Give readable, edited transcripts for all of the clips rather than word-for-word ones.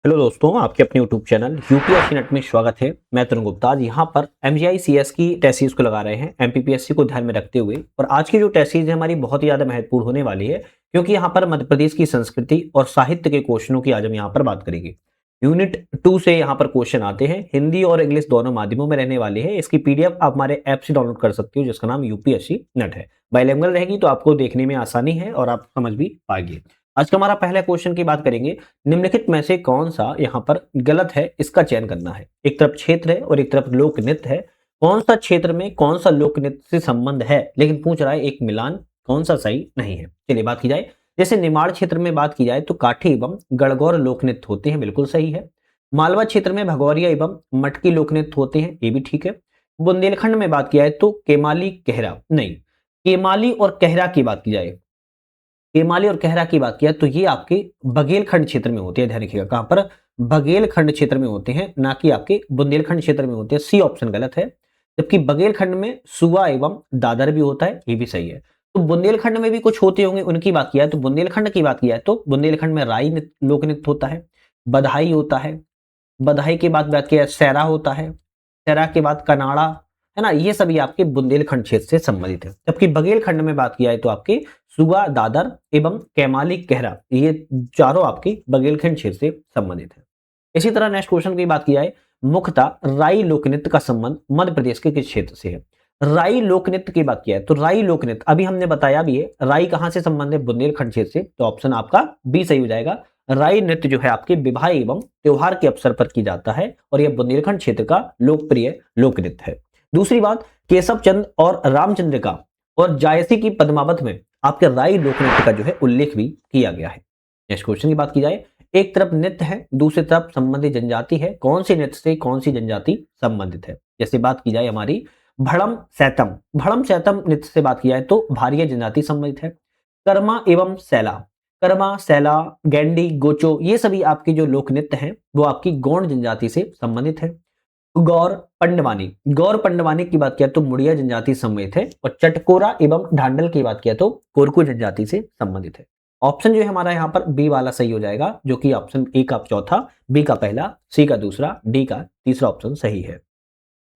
Hello दोस्तों, आपके अपने यूट्यूब चैनल यूपीएससी नेट में स्वागत है। मैं तरुण गुप्ता आज यहाँ पर एमजीआई सीएस की टेस्ट सीरीज को लगा रहे हैं एमपीपीएससी को ध्यान में रखते हुए। और आज की जो टेस्ट सीरीज है हमारी बहुत ही ज्यादा महत्वपूर्ण होने वाली है, क्योंकि यहाँ पर मध्य प्रदेश की संस्कृति और साहित्य के क्वेश्चनों की आज हम यहाँ पर बात करेंगे। यूनिट 2 से यहाँ पर क्वेश्चन आते हैं, हिंदी और इंग्लिश दोनों माध्यमों में रहने वाली है। इसकी पीडीएफ आप हमारे ऐप से डाउनलोड कर सकते हो, जिसका नाम यूपीएससी नेट है। बाइलिंगुअल रहेगी तो आपको देखने में आसानी है और आप समझ भी पाएंगे। आज का हमारा पहला क्वेश्चन की बात करेंगे। निम्नलिखित में से कौन सा यहाँ पर गलत है, इसका चयन करना है। एक तरफ क्षेत्र है और एक तरफ लोक नृत्य है। कौन सा क्षेत्र में कौन सा लोक नृत्य से संबंध है, लेकिन पूछ रहा है एक मिलान, कौन सा सही नहीं है। चलिए बात की जाए। जैसे निमाड़ क्षेत्र में बात की जाए तो काठी एवं गणगौर लोक नृत्य होते हैं, बिल्कुल सही है। मालवा क्षेत्र में भगौरिया एवं मटकी लोक नृत्य होते हैं, ये भी ठीक है। बुंदेलखंड में बात की जाए तो केमाली कहरा नहीं, केमाली और कहरा की बात की जाए, केमाली और कहरा की बात किया तो ये आपके बघेलखंड क्षेत्र में होते हैं। ध्यान रखिएगा, कहां पर? बघेलखंड क्षेत्र में होते हैं, ना कि आपके बुंदेलखंड क्षेत्र में होते हैं। सी ऑप्शन गलत है। जबकि बघेलखंड में सुआ एवं दादर भी होता है, ये भी सही है। तो बुंदेलखंड में भी कुछ होते होंगे, उनकी बात किया है तो बुंदेलखंड की बात किया है तो बुंदेलखंड में राई लोक नृत्य होता है, बधाई होता है। बधाई के बाद बात किया सैरा होता है, सैरा के बाद कनाड़ा, है ना। ये सभी आपके बुंदेलखंड क्षेत्र से संबंधित है। जबकि बघेलखंड में बात किया है तो आपके सुगा, दादर एवं कैमाली, कहरा, ये चारों आपके बघेलखंड क्षेत्र से संबंधित है। इसी तरह नेक्स्ट क्वेश्चन की बात की जाए, मुख्यतः राई लोकनृत्य का संबंध मध्य प्रदेश के किस क्षेत्र से है? राई लोकनृत्य की बात किया है तो राई लोकनृत्य अभी हमने बताया भी है, राई कहां से संबंध है? बुंदेलखंड क्षेत्र से। तो ऑप्शन आपका बी सही हो जाएगा। राई नृत्य जो है आपके विवाह एवं त्योहार के अवसर पर की जाता है और यह बुंदेलखंड क्षेत्र का लोकप्रिय लोक नृत्य है। दूसरी बात, केशव चंद और रामचंद्रिका और जायसी की पद्मावत में आपके राई लोक नृत्य का जो है उल्लेख भी किया गया है। नेक्स्ट क्वेश्चन की बात की जाए, एक तरफ नृत्य है, दूसरी तरफ संबंधित जनजाति है, कौन सी नृत्य से कौन सी जनजाति संबंधित है? जैसे बात की जाए हमारी भड़म सैतम, भड़म सैतम नृत्य से बात की जाए तो भारिया जनजाति संबंधित है। कर्मा एवं सैला, कर्मा, सैला, गैंडी, गोचो, ये सभी आपके जो लोक नृत्य हैं वो आपकी गौड़ जनजाति से संबंधित है। गौर पंडवानी, गौर पंडवानी की बात किया तो मुड़िया जनजाति संबंधित है। और चटकोरा एवं ढांडल की बात किया तो कोरकू जनजाति से संबंधित है। ऑप्शन जो है हमारा यहाँ पर बी वाला सही हो जाएगा, जो कि ऑप्शन ए का चौथा, बी का पहला, सी का दूसरा, डी का तीसरा ऑप्शन सही है।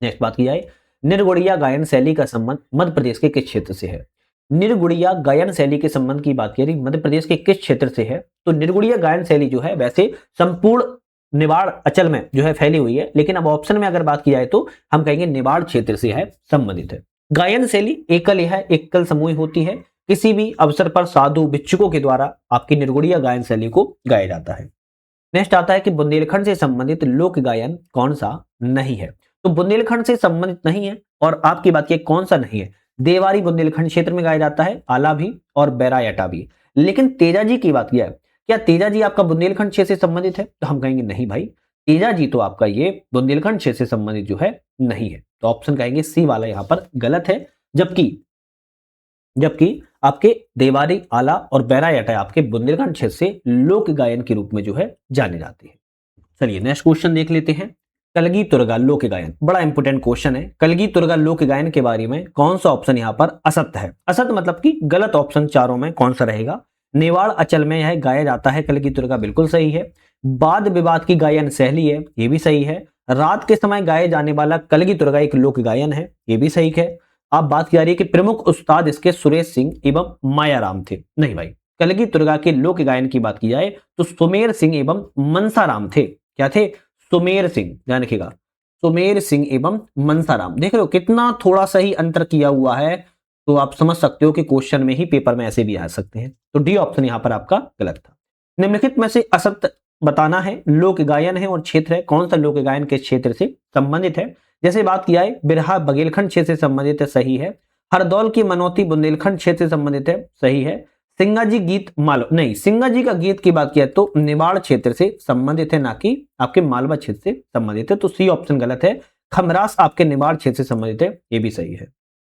नेक्स्ट बात की जाए, निर्गुड़िया गायन शैली का संबंध मध्य प्रदेश के किस क्षेत्र से है? निर्गुड़िया गायन शैली के संबंध की बात करें मध्य प्रदेश के किस क्षेत्र से है, तो निर्गुड़िया गायन शैली जो है वैसे संपूर्ण निवाड़ अंचल में जो है फैली हुई है, लेकिन अब ऑप्शन में अगर बात की जाए तो हम कहेंगे निवाड़ क्षेत्र से है संबंधित है। गायन शैली एकल है, एकल समूह होती है। किसी भी अवसर पर साधु भिक्षुकों के द्वारा आपकी निर्गुड़िया गायन शैली को गाया जाता है। नेक्स्ट आता है कि बुंदेलखंड से संबंधित लोक गायन कौन सा नहीं है? तो बुंदेलखंड से संबंधित नहीं है और आपकी बात की कौन सा नहीं है? देवारी बुंदेलखंड क्षेत्र में गाया जाता है, आला भी और बैरायटा भी। लेकिन तेजाजी की बात किया है, क्या तेजाजी आपका बुंदेलखंड क्षेत्र से संबंधित है? तो हम कहेंगे नहीं भाई, तेजाजी तो आपका ये बुंदेलखंड क्षेत्र से संबंधित जो है नहीं है। तो ऑप्शन कहेंगे सी वाला यहाँ पर गलत है। जबकि जबकि आपके देवारी, आला और बैरायटा आपके बुंदेलखंड क्षेत्र से लोक गायन के रूप में जो है जाने जाते हैं। चलिए नेक्स्ट क्वेश्चन देख लेते हैं। कलगी तुर्गा लोक गायन, बड़ा इंपोर्टेंट क्वेश्चन है। कलगी तुर्गा लोक गायन के बारे में कौन सा ऑप्शन यहाँ पर असत्य है? असत्य मतलब कि गलत ऑप्शन चारों में कौन सा रहेगा? नेवाड़ अंचल में यह गाया जाता है कलगी तुर्गा, बिल्कुल सही है। वाद विवाद की गायन शैली है, ये भी सही है। रात के समय गाए जाने वाला कलगी तुर्गा एक लोक गायन है, ये भी सही है। आप बात की जा रही है कि प्रमुख उस्ताद इसके सुरेश सिंह एवं मायाराम थे, नहीं भाई। कलगी तुर्गा के लोक गायन की बात की जाए तो सुमेर सिंह एवं मनसाराम थे। क्या थे? सुमेर सिंह, ध्यान रखिएगा, सुमेर सिंह एवं मनसाराम। देख रहे हो कितना थोड़ा सा ही अंतर किया हुआ है, तो आप समझ सकते हो कि क्वेश्चन में ही पेपर में ऐसे भी आ सकते हैं। तो डी ऑप्शन यहां पर आपका गलत था। निम्नलिखित में से असत्य बताना है। लोक गायन है और क्षेत्र है, कौन सा लोक गायन के क्षेत्र से संबंधित है? जैसे बात किया है बिरहा बघेलखंड क्षेत्र से संबंधित है, सही है। हरदौल की मनौती बुंदेलखंड क्षेत्र से संबंधित है, सही है। सिंगा जी गीत मालवा नहीं, सिंगा जी का गीत की बात किया तो निवाड़ क्षेत्र से संबंधित है, ना कि आपके मालवा क्षेत्र से संबंधित है। तो सी ऑप्शन गलत है। खमरास आपके निवाड़ क्षेत्र से संबंधित है, ये भी सही है।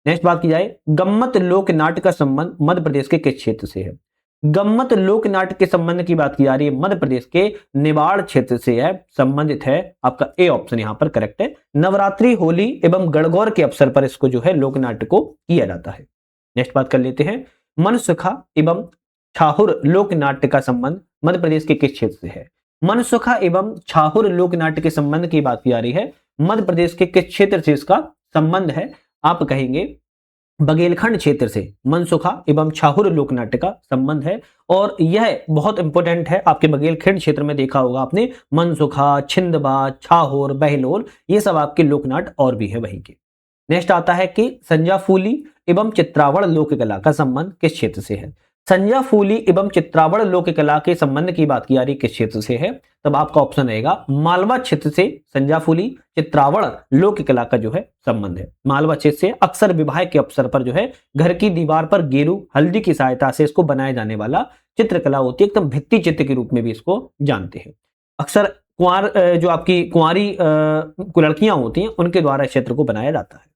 नेक्स्ट बात की जाए, गम्मत लोक नाट्य का संबंध मध्य प्रदेश के किस क्षेत्र से है? गम्मत लोक नाट्य के संबंध की बात की जा रही है, मध्य प्रदेश के निवाड़ क्षेत्र से है, संबंधित है। आपका ए ऑप्शन यहां पर करेक्ट है। नवरात्रि, होली एवं गणगौर के अवसर पर इसको जो है लोक नाट्य को किया जाता है। नेक्स्ट बात कर लेते हैं, मनसुखा एवं छाहुर लोक नाट्य का संबंध मध्य प्रदेश के किस क्षेत्र से है? मनसुखा एवं छाहुर लोक नाट्य के संबंध की बात की जा रही है। मध्य प्रदेश के किस क्षेत्र से इसका संबंध है? आप कहेंगे बघेलखंड क्षेत्र से मनसुखा एवं छाहुर लोक नाट्य का संबंध है। और यह बहुत इंपॉर्टेंट है, आपके बघेलखंड क्षेत्र में देखा होगा आपने, मनसुखा, छिंदवा, छाहोर, बहलोल, ये सब आपके लोकनाट्य और भी है वहीं के। नेक्स्ट आता है कि संजाफूली एवं चित्रावड़ लोक कला का संबंध किस क्षेत्र से है? संजाफूली एवं चित्रावड़ लोक कला के संबंध की बात की जा रही किस क्षेत्र से है? तब आपका ऑप्शन रहेगा मालवा क्षेत्र से संजाफूली चित्रावड़ लोक कला का जो है संबंध है। मालवा क्षेत्र से अक्सर विवाह के अवसर पर जो है घर की दीवार पर गेरू हल्दी की सहायता से इसको बनाया जाने वाला चित्रकला होती है, एकदम भित्ति चित्र के रूप में भी इसको जानते हैं। अक्सर कुंवार जो आपकी कुंवारी लड़कियां होती हैं उनके द्वारा इस चित्र को बनाया जाता है।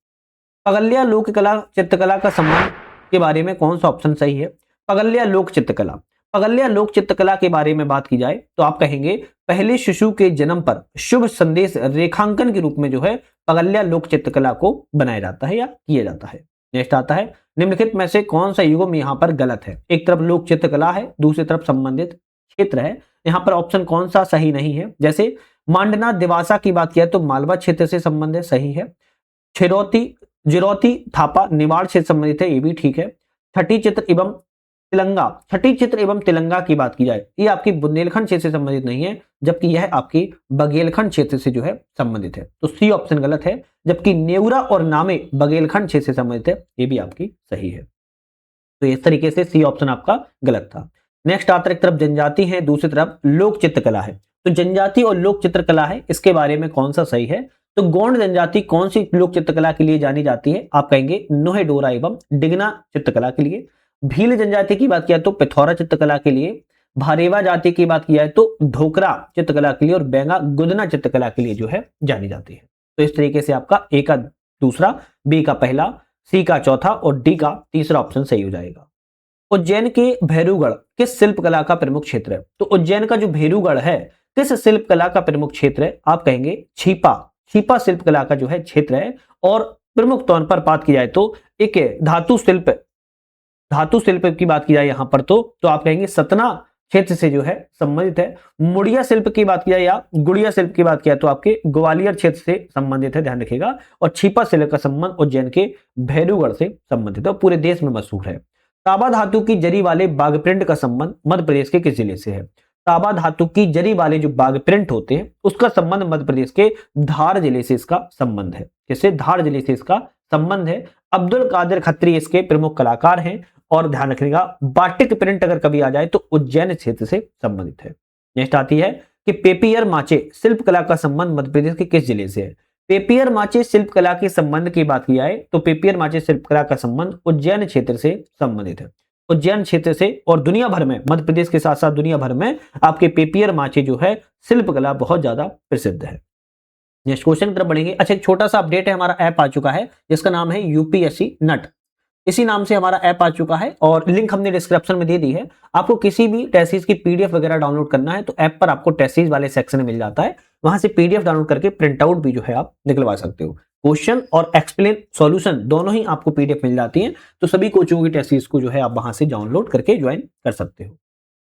पगल्या लोक कला चित्रकला का संबंध के बारे में कौन सा ऑप्शन सही है? पगल्या लोक चित्रकला, पगल्या लोक चित्रकला के बारे में बात की जाए तो आप कहेंगे पहले शिशु के जन्म पर शुभ संदेश रेखांकन के रूप में जो है पगल्या लोक चित्रकला को बनाया जाता है या किया जाता है। नेक्स्ट आता है निम्नलिखित में से कौन सा युग्म यहां पर गलत है? एक तरफ लोक चित्रकला है, दूसरी तरफ संबंधित क्षेत्र है, यहां पर ऑप्शन कौन सा सही नहीं है? जैसे मांडना दिवासा की बात किया तो मालवा क्षेत्र से संबंध है, सही है। छिरौती जिरौती थापा निवाड़ क्षेत्र संबंधित है, ये भी ठीक है। छठी चित्र एवं तिलंगा, छठी चित्र एवं तिलंगा की बात की जाए ये आपकी बुंदेलखंड क्षेत्र से संबंधित नहीं है, जबकि यह आपकी बघेलखंड क्षेत्र से जो है संबंधित है, तो सी ऑप्शन गलत है। जबकि नेवरा और नामे बघेलखंड क्षेत्र से संबंधित है, ये भी आपकी सही है। तो इस तरीके से सी ऑप्शन आपका गलत था। नेक्स्ट आता है एक तरफ जनजाति है, दूसरी तरफ लोक चित्रकला है। तो जनजाति और लोक चित्रकला है, इसके बारे में कौन सा सही है? तो गोंड जनजाति कौन सी लोक चित्रकला के लिए जानी जाती है? आप कहेंगे नोहे डोरा एवं डिगना चित्रकला के लिए। भील जनजाति की बात किया तो पिथौरा चित्रकला के लिए। भारेवा जाति की बात किया है तो ढोकरा चित्रकला के लिए। और बेंगा गुदना चित्रकला के लिए जो है जानी जाती है। तो इस तरीके से आपका ए का दूसरा, बी का पहला, सी का चौथा और डी का तीसरा ऑप्शन सही हो जाएगा। उज्जैन के भैरूगढ़ किस शिल्प कला का प्रमुख क्षेत्र है? तो उज्जैन का जो भैरूगढ़ है किस शिल्प कला का प्रमुख क्षेत्र है? आप कहेंगे छिपा, छिपा शिल्प कला का जो है क्षेत्र है। और प्रमुख तौर पर बात की जाए तो एक धातु शिल्प, धातु शिल्प की बात की जाए यहां पर तो आप कहेंगे सतना क्षेत्र से जो है संबंधित है। मुड़िया शिल्प की बात की जाए या गुड़िया शिल्प की बात किया तो आपके ग्वालियर क्षेत्र से संबंधित है, ध्यान रखिएगा। और छिपा शिल्प का संबंध उज्जैन के भैरूगढ़ से संबंधित है, पूरे देश में मशहूर है। ताबा धातु की जरी वाले बाघ प्रिंट का संबंध मध्य प्रदेश के किस जिले से है? ताबा धातु की जरी वाले जो बाघ प्रिंट होते हैं उसका संबंध मध्य प्रदेश के धार जिले से इसका संबंध है। जैसे धार जिले से इसका संबंध है। अब्दुल कादिर खत्री इसके प्रमुख कलाकार हैं। और ध्यान रखिएगा बाटिक प्रिंट अगर कभी आ जाए तो उज्जैन क्षेत्र से संबंधित है। नेक्स्ट आती है कि पेपियर माचे शिल्प कला का संबंध मध्य प्रदेश के किस जिले से है? पेपियर माचे शिल्प कला के संबंध की बात की जाए तो पेपियर माचे शिल्प कला का संबंध उज्जैन क्षेत्र से संबंधित है। उज्जैन क्षेत्र से। और दुनिया भर में, मध्य प्रदेश के साथ साथ दुनिया भर में आपके पेपियर माचे जो है शिल्प कला बहुत ज्यादा प्रसिद्ध है। नेक्स्ट क्वेश्चन की तरफ बढ़ेंगे। अच्छा, एक छोटा सा अपडेट है, हमारा ऐप आ चुका है जिसका नाम है यूपीएससी नट, इसी नाम से हमारा ऐप आ चुका है और लिंक हमने डिस्क्रिप्शन में दे दी है। आपको किसी भी टेस्ट की पीडीएफ वगैरह डाउनलोड करना है तो ऐप पर आपको टेस्ट वाले सेक्शन में मिल जाता है, वहां से पीडीएफ डाउनलोड करके प्रिंट आउट भी जो है आप निकलवा सकते हो। क्वेश्चन और एक्सप्लेन सॉल्यूशन दोनों ही आपको पीडीएफ मिल जाती है, तो सभी कोचिंगों की टेस्ट को जो है आप वहां से डाउनलोड करके ज्वाइन कर सकते हो।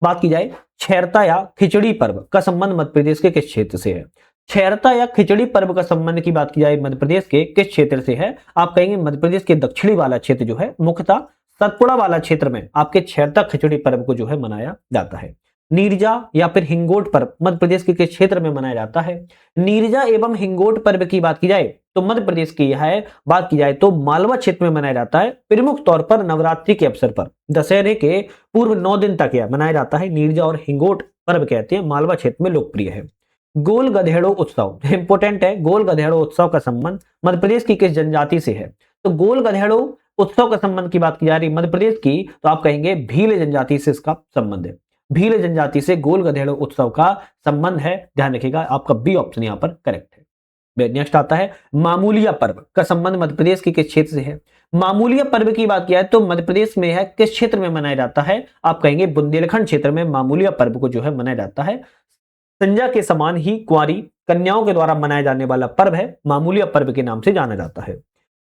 बात की जाए छैरता या खिचड़ी पर्व का संबंध मध्य प्रदेश के किस क्षेत्र से है? छैरता या खिचड़ी पर्व का संबंध की बात की जाए मध्य प्रदेश के किस क्षेत्र से है? आप कहेंगे मध्य प्रदेश के दक्षिणी वाला क्षेत्र जो है, मुख्यतः सतपुड़ा वाला क्षेत्र में आपके छैरता खिचड़ी पर्व को जो है मनाया जाता है। नीरजा या फिर हिंगोट पर्व मध्य प्रदेश के किस क्षेत्र में मनाया जाता है? नीरजा एवं हिंगोट पर्व की बात की जाए तो मध्य प्रदेश की यह है, बात की जाए तो मालवा क्षेत्र में मनाया जाता है। प्रमुख तौर पर नवरात्रि के अवसर पर दशहरे के पूर्व 9 दिन तक यह मनाया जाता है। नीरजा और हिंगोट पर्व कहते हैं, मालवा क्षेत्र में लोकप्रिय है। गोल गधेड़ो उत्सव इंपोर्टेंट है। गोल गधेड़ो उत्सव का संबंध मध्य प्रदेश की किस जनजाति से है? तो गोल गधेड़ो उत्सव का संबंध की बात की जा रही मध्य प्रदेश की तो आप कहेंगे भील जनजाति से इसका संबंध है। भील जनजाति से गोल गधेड़ो उत्सव का संबंध है, ध्यान रखिएगा, आपका बी ऑप्शन यहां पर करेक्ट है। नेक्स्ट आता है मामूलिया पर्व का संबंध मध्य प्रदेश के किस क्षेत्र से है? मामूलिया पर्व की बात किया है तो मध्य प्रदेश में है, किस क्षेत्र में मनाया जाता है? आप कहेंगे बुंदेलखंड क्षेत्र में मामूलिया पर्व को जो है मनाया जाता है। संजा के समान ही कुंवारी कन्याओं के द्वारा मनाया जाने वाला पर्व है, मामूलिया पर्व के नाम से जाना जाता है।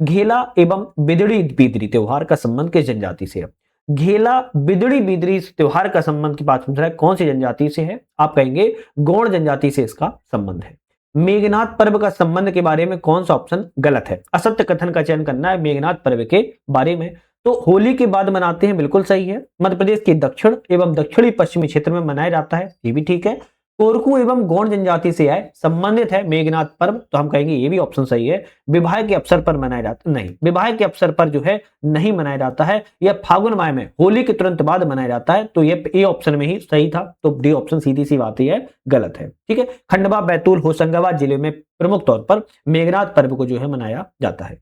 घेला एवं बिदड़ी बीदरी त्योहार का संबंध किस जनजाति से है? घेला बिदड़ी बिदरी इस त्योहार का संबंध की बात पूछ रहा है, कौन सी जनजाति से है? आप कहेंगे गौड़ जनजाति से इसका संबंध है। मेघनाथ पर्व का संबंध के बारे में कौन सा ऑप्शन गलत है? असत्य कथन का चयन करना है मेघनाथ पर्व के बारे में। तो होली के बाद मनाते हैं, बिल्कुल सही है। मध्य प्रदेश के दक्षिण एवं दक्षिणी पश्चिमी क्षेत्र में मनाया जाता है, ये भी ठीक है। कोरकू एवं गौड़ जनजाति से है, संबंधित है मेघनाथ पर्व, तो हम कहेंगे ये भी ऑप्शन सही है। विवाह के अवसर पर मनाया जाता नहीं, विवाह के अवसर पर जो है नहीं मनाया जाता है, यह फागुन माह में होली के तुरंत बाद मनाया जाता है, तो ये ए ऑप्शन में ही सही था। तो डी ऑप्शन सीधी सी बात ही है, गलत है। ठीक है, खंडवा, बैतूल, होशंगाबाद जिले में प्रमुख तौर पर मेघनाथ पर्व को जो है मनाया जाता है।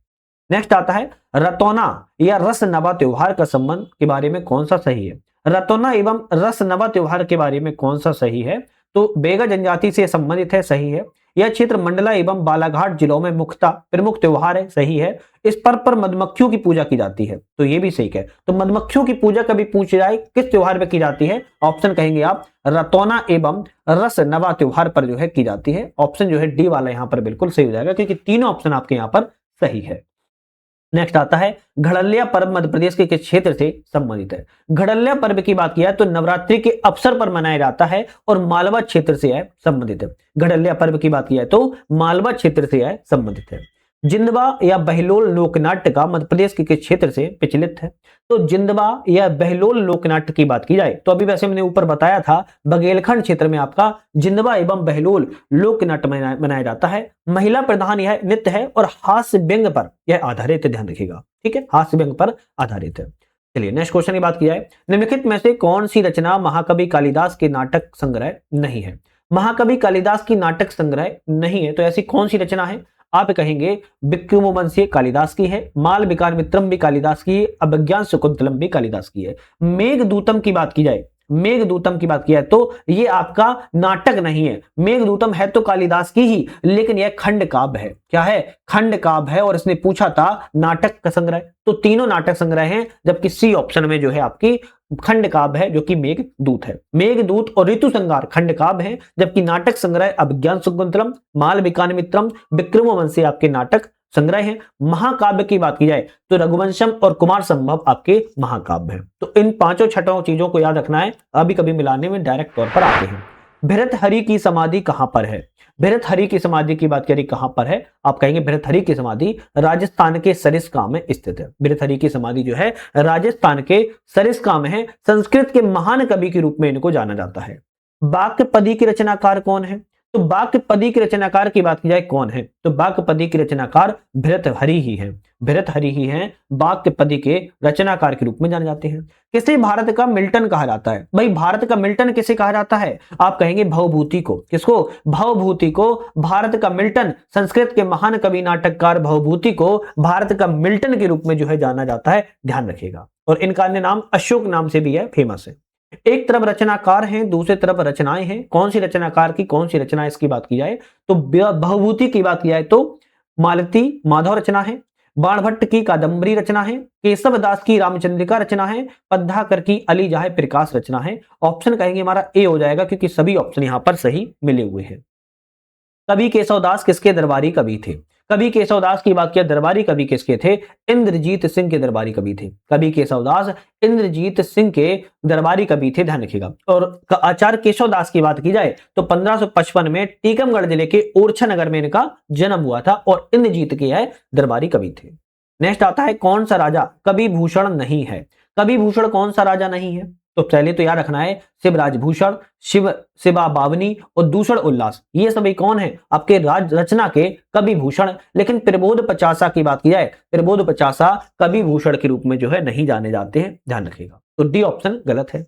नेक्स्ट आता है रतौना या रस नवा त्योहार का संबंध के बारे में कौन सा सही है? रतौना एवं रस नवा त्योहार के बारे में कौन सा सही है? तो बेगा जनजाति से संबंधित है, सही है। यह क्षेत्र मंडला एवं बालाघाट जिलों में मुख्यतः प्रमुख त्योहार है, सही है। इस पर्व पर मधुमक्खियों की पूजा की जाती है, तो ये भी सही है। तो मधुमक्खियों की पूजा कभी पूछ जाए किस त्योहार पर की जाती है? ऑप्शन कहेंगे आप रतौना एवं रस नवा त्योहार पर जो है की जाती है। ऑप्शन जो है डी वाला यहाँ पर बिल्कुल सही हो जाएगा, क्योंकि तीनों ऑप्शन आपके यहाँ पर सही है। नेक्स्ट आता है घड़लिया पर्व मध्य प्रदेश के किस क्षेत्र से संबंधित है? घड़लिया पर्व की बात किया तो नवरात्रि के अवसर पर मनाया जाता है और मालवा क्षेत्र से है संबंधित है। घड़लिया पर्व की बात किया तो मालवा क्षेत्र से है संबंधित है। जिंदवा या बहलोल लोकनाट्य का मध्य प्रदेश के किस क्षेत्र से प्रचलित है? तो जिंदवा या बहलोल लोकनाट्य की बात की जाए तो अभी वैसे मैंने ऊपर बताया था बघेलखंड क्षेत्र में आपका जिंदवा एवं बहलोल लोकनाट्य मनाया जाता है। महिला प्रधान यह नृत्य है और हास्य व्यंग पर यह आधारित है, ध्यान रखिएगा। ठीक है, हास्य व्यंग पर आधारित है। चलिए नेक्स्ट क्वेश्चन की बात की जाए, निम्नलिखित में से कौन सी रचना महाकवि कालिदास के नाटक संग्रह नहीं है? महाकवि कालिदास की नाटक संग्रह नहीं है, तो ऐसी कौन सी रचना है? आप कहेंगे विक्रमोर्वशीय कालिदास की है, मालविका मित्रम भी कालिदास की है, अभिज्ञान शकुंतलम भी कालिदास की है। मेघदूतम की बात की जाए, मेघदूतम की बात किया तो ये आपका नाटक नहीं है। मेघदूतम है तो कालिदास की ही, लेकिन यह खंड काव्य है। क्या है? खंड काव्य है। और इसने पूछा था नाटक का संग्रह, तो तीनों नाटक संग्रह हैं, जबकि सी ऑप्शन में जो है आपकी खंड काव्य है, जो कि मेघदूत है। मेघदूत और ऋतु संगार खंड काव्य है, जबकि नाटक संग्रह अभिज्ञान शकुंतलम, मालविका मित्रम, विक्रमोर्वशीय आपके नाटक संग्रह है। महाकाव्य की बात की जाए तो रघुवंशम और कुमार संभव आपके महाकाव्य हैं। तो इन पांचों छठों चीजों को याद रखना है, अभी कभी मिलाने में डायरेक्ट तौर पर आते हैं। भरतहरि की समाधि कहां पर है? भरतहरि की समाधि की बात करें कहां पर है? आप कहेंगे भरतहरि की समाधि राजस्थान के सरिस्का में स्थित है। भरतहरि की समाधि जो है राजस्थान के सरिस्का में है। संस्कृत के महान कवि के रूप में इनको जाना जाता है। वाक्यपदी के रचनाकार कौन है? तो वाक्यपदी के रचनाकार की बात की जाए कौन है? तो वाक्यपदी के रचनाकार भरतहरि ही है। भरतहरि ही हैं वाक्यपदी के रचनाकार के रूप में जाने जाते हैं। किसे भारत का मिल्टन कहा जाता है? भाई भारत का मिल्टन किसे कहा जाता है? आप कहेंगे भवभूति को। किसको? भवभूति को भारत का मिल्टन, संस्कृत के महान कवि नाटककार भवभूति को भारत का मिल्टन के रूप में जो है जाना जाता है, ध्यान रखिएगा। और इनका अन्य नाम अशोक नाम से भी है, फेमस है। एक तरफ रचनाकार हैं, दूसरी तरफ रचनाएं हैं। कौन सी रचनाकार की कौन सी रचना इसकी बात की जाए तो भवभूति की बात की जाए तो मालती माधव रचना है, बाणभट्ट की कादम्बरी रचना है, केशव दास की रामचंद्रिका रचना है, पद्धाकर की अली जाहे प्रकाश रचना है। ऑप्शन कहेंगे हमारा ए हो जाएगा, क्योंकि सभी ऑप्शन यहां पर सही मिले हुए हैं। कवि केशवदास किसके दरबारी कवि थे? कवि केशवदास की बात किया, दरबारी कवि किसके थे? इंद्रजीत सिंह के दरबारी कवि थे। कवि केशवदास इंद्रजीत सिंह के दरबारी कवि थे, ध्यान रखिएगा। और आचार्य केशवदास की बात की जाए तो 1555 में टीकमगढ़ जिले के ओरछा नगर में इनका जन्म हुआ था और इंद्रजीत के यह दरबारी कवि थे। नेक्स्ट आता है कौन सा राजा कवि भूषण नहीं है? कवि भूषण कौन सा राजा नहीं है? तो पहले तो याद रखना है शिवराज भूषण, शिवा बावनी और दूसर उल्लास, ये सभी कौन है? आपके राज रचना के कवि भूषण। लेकिन प्रबोध पचासा की बात की जाए, प्रबोध पचासा कवि भूषण के रूप में जो है नहीं जाने जाते हैं, ध्यान रखिएगा। तो डी ऑप्शन गलत है।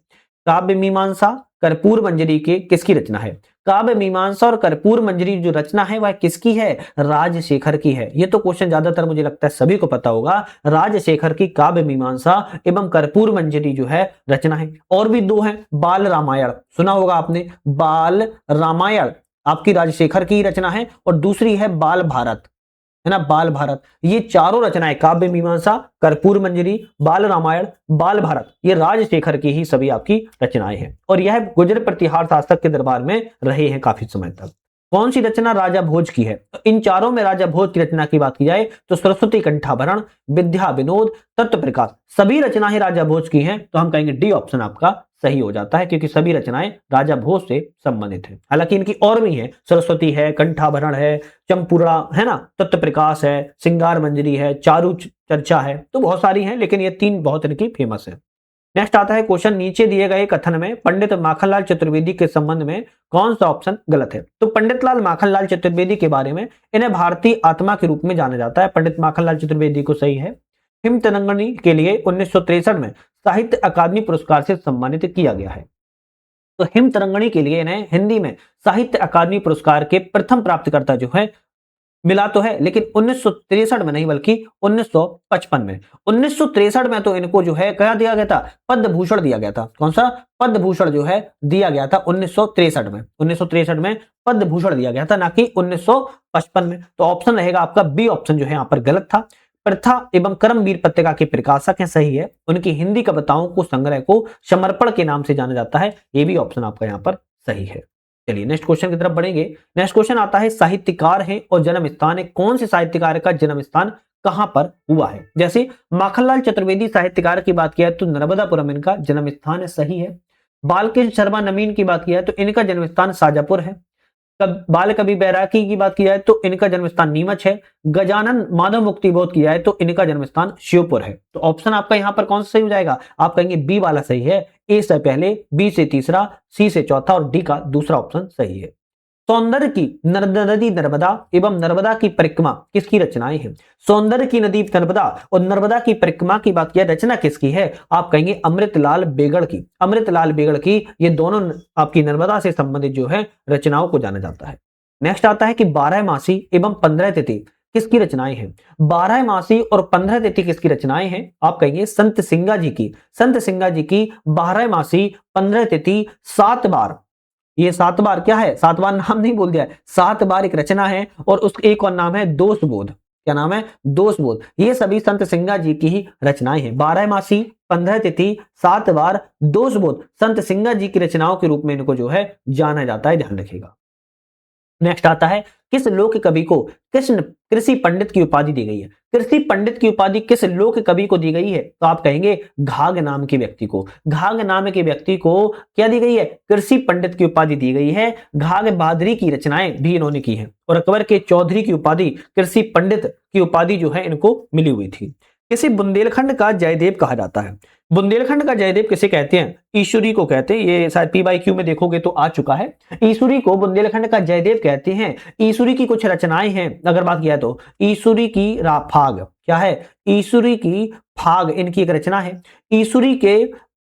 काव्य मीमांसा कर्पूर मंजरी के किसकी रचना है? काव्य मीमांसा और कर्पूर मंजरी जो रचना है वह किसकी है? राजशेखर की है। ये तो क्वेश्चन ज्यादातर मुझे लगता है सभी को पता होगा। राजशेखर की काव्य मीमांसा एवं कर्पूर मंजरी जो है रचना है। और भी दो हैं, बाल रामायण सुना होगा आपने, बाल रामायण आपकी राजशेखर की रचना है और दूसरी है बाल भारत, है ना, बाल भारत। ये चारों रचनाएं काव्य मीमांसा, कर्पूर मंजरी, बाल रामायण, बाल भारत, ये राजशेखर की ही सभी आपकी रचनाएं हैं और यह गुर्जर प्रतिहार शासक के दरबार में रहे हैं काफी समय तक। कौन सी रचना राजा भोज की है? तो इन चारों में राजा भोज की रचना की बात की जाए तो सरस्वती कंठाभरण, विद्या विनोद, तत्व प्रकाश, सभी रचना ही राजा भोज की हैं। तो हम कहेंगे डी ऑप्शन आपका सही हो जाता है, क्योंकि सभी रचनाएं राजा भोज से संबंधित हैं। हालांकि इनकी और भी हैं, सरस्वती है, कंठाभरण है, चंपुरा है ना, तत्व प्रकाश है, सिंगार मंजरी है, चारु चर्चा है, तो बहुत सारी हैं, लेकिन ये तीन बहुत इनकी फेमस है। नेक्स्ट आता है क्वेश्चन, नीचे दिए गए कथन में पंडित माखनलाल चतुर्वेदी के संबंध में कौन सा ऑप्शन गलत है? तो पंडित लाल माखनलाल चतुर्वेदी के बारे में, इन्हें भारतीय आत्मा के रूप में जाना जाता है। पंडित माखनलाल चतुर्वेदी को सही है। हिमतरंगिणी के लिए 1963 में साहित्य अकादमी पुरस्कार से सम्मानित किया गया है। तो हिमतरंगिणी के लिए इन्हें हिंदी में साहित्य अकादमी पुरस्कार के प्रथम प्राप्तकर्ता जो है मिला तो है, लेकिन 1963 में नहीं बल्कि 1955 में। 1963 में तो इनको जो है क्या दिया गया था? पद्म भूषण दिया गया था। कौन सा? पद्म भूषण जो है दिया गया था 1963 में। 1963 में पद्म भूषण दिया गया था, ना कि 1955 में। तो ऑप्शन रहेगा आपका बी ऑप्शन जो है यहाँ पर गलत था। प्रथा एवं कर्मवीर पत्रिका के प्रकाशक हैं, सही है। उनकी हिंदी कविताओं को संग्रह को समर्पण के नाम से जाना जाता है, ये भी ऑप्शन आपका यहाँ पर सही है। चलिए नेक्स्ट क्वेश्चन की तरफ बढ़ेंगे। नेक्स्ट क्वेश्चन आता है, साहित्यकार है और जन्म स्थान है, कौन से साहित्यकार का जन्म स्थान कहां पर हुआ है? जैसे माखनलाल चतुर्वेदी साहित्यकार की बात किया तो नर्मदापुरम इनका जन्म स्थान है, सही है। बालकृष्ण शर्मा नवीन की बात किया तो इनका जन्म स्थान शाजापुर है। बाल कवि बैरागी की बात की जाए तो इनका जन्म स्थान नीमच है। गजानन माधव मुक्ति बोध की जाए तो इनका जन्म स्थान शिवपुर है। तो ऑप्शन आपका यहां पर कौन सा सही हो जाएगा? आप कहेंगे बी वाला सही है। ए से पहले, बी से तीसरा, सी से चौथा और डी का दूसरा ऑप्शन सही है। सौंदर्य की नदी नर्मदा एवं नर्मदा की परिक्रमा किसकी रचनाएं हैं? सौंदर्य की नदी नर्मदा और नर्मदा की परिक्रमा की बात किया, रचना किसकी है? आप कहेंगे अमृतलाल बेगड़ की। अमृतलाल बेगड़ की ये दोनों आपकी नर्मदा से संबंधित जो है रचनाओं को जाना जाता है। नेक्स्ट आता है कि 12 मासी एवं 15 तिथि किसकी रचनाएं हैं? 12 मासी और 15 तिथि किसकी रचनाएं हैं? आप कहेंगे संत सिंगा जी की। संत सिंगा जी की 12 मासी 15 तिथि 7 बार, ये 7 बार क्या है? 7 बार नाम नहीं बोल दिया है, 7 बार एक रचना है और उसका एक और नाम है दोष बोध। क्या नाम है? दोष बोध। ये सभी संत सिंगा जी की ही रचनाएं हैं। 12 मासी, 15 तिथि, 7 बार, दोष बोध, संत सिंगा जी की रचनाओं के रूप में इनको जो है जाना जाता है, ध्यान रखिएगा। नेक्स्ट आता है, किस लोक कवि को कृष्ण कृषि पंडित की उपाधि दी गई है? कृषि पंडित की उपाधि किस लोक कवि को दी गई है? तो आप कहेंगे घाघ नाम के व्यक्ति को। घाघ नाम के व्यक्ति को क्या दी गई है? कृषि पंडित की उपाधि दी गई है। घाघ बहादुरी की रचनाएं भी इन्होंने की हैं और अकबर के चौधरी की उपाधि, कृषि पंडित की उपाधि जो है इनको मिली हुई थी। किसी बुंदेलखंड का जयदेव कहा जाता है। बुंदेलखंड का जयदेव किसे कहते हैं? ईश्वरी को कहते हैं। ये शायद PYQ में देखोगे तो आ चुका है। ईश्वरी को बुंदेलखंड का जयदेव कहते हैं। ईश्वरी की कुछ रचनाएं हैं अगर बात किया तो ईश्वरी की फाग, क्या है? ईश्वरी की फाग इनकी एक रचना है। ईश्वरी के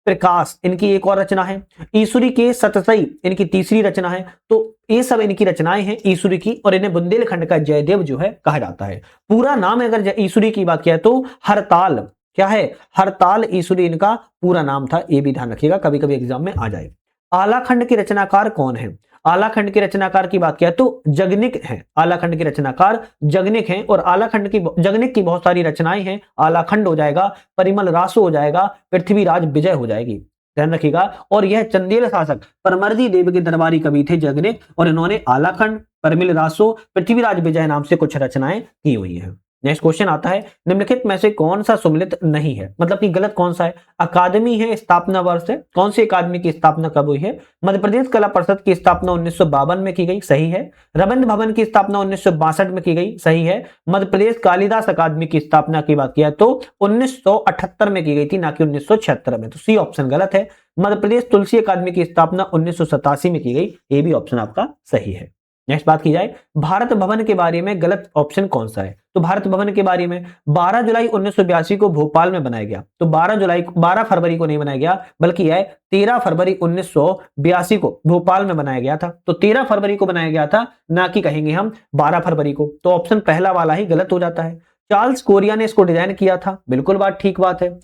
प्रकाश इनकी एक और रचना है। ईश्वरी के सतसई इनकी तीसरी रचना है। तो ये सब इनकी रचनाएं हैं ईश्वरी की, और इन्हें बुंदेलखंड का जयदेव जो है कहा जाता है। पूरा नाम अगर ईश्वरी की बात किया तो हरताल, क्या है? हरताल ईश्वरी इनका पूरा नाम था, ये भी ध्यान रखिएगा, कभी कभी एग्जाम में आ जाए। आलाखंड के रचनाकार कौन है? आलाखंड के रचनाकार की बात किया तो जगनिक है। आलाखंड के रचनाकार जगनिक हैं और आलाखंड की जगनिक की बहुत सारी रचनाएं हैं। आलाखंड हो जाएगा, परिमल रासो हो जाएगा, पृथ्वीराज विजय हो जाएगी, ध्यान रखिएगा। और यह चंदेल शासक परमर्दी देव के दरबारी कवि थे जगनिक, और इन्होंने आलाखंड, परिमल रासो, पृथ्वीराज विजय नाम से कुछ रचनाएं की हुई हैं। नेक्स्ट क्वेश्चन आता है, निम्नलिखित में से कौन सा सुमेलित नहीं है? मतलब कि गलत कौन सा है? अकादमी है, स्थापना वर्ष है। कौन सी अकादमी की स्थापना कब हुई है? मध्य प्रदेश कला परिषद की स्थापना 1952 में की गई, सही है। रविंद्र भवन की स्थापना 1962 में की गई, सही है। मध्य प्रदेश कालिदास अकादमी की स्थापना की बात किया तो 1978 में की गई थी, ना कि 1976 में। तो सी ऑप्शन गलत है। मध्य प्रदेश तुलसी अकादमी की स्थापना 1987 में की गई, ये भी ऑप्शन आपका सही है। नेक्स्ट बात की जाए भारत भवन के बारे में, गलत ऑप्शन कौन सा है? तो भारत भवन के बारे में 12 जुलाई 1982 को भोपाल में बनाया गया। तो 12 फरवरी को नहीं बनाया गया, बल्कि है 13 फरवरी 1982 को भोपाल में बनाया गया था। तो 13 फरवरी को बनाया गया था, ना कि कहेंगे हम 12 फरवरी को। तो ऑप्शन पहला वाला ही गलत हो जाता है। चार्ल्स कोरिया ने इसको डिजाइन किया था, बिल्कुल बात ठीक बात है।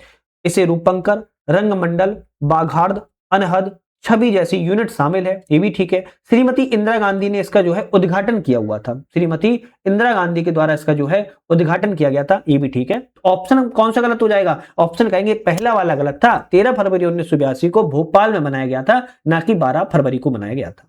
इसे रूपंकर, रंगमंडल, बाघार्द, अनहद, छवि जैसी यूनिट शामिल है, ये भी ठीक है। श्रीमती इंदिरा गांधी ने इसका जो है उद्घाटन किया हुआ था। श्रीमती इंदिरा गांधी के द्वारा इसका जो है उद्घाटन किया गया था, ये भी ठीक है। ऑप्शन कौन सा गलत हो जाएगा? ऑप्शन कहेंगे पहला वाला गलत था। 13 फरवरी 1982 को भोपाल में मनाया गया था, ना कि 12 फरवरी को मनाया गया था।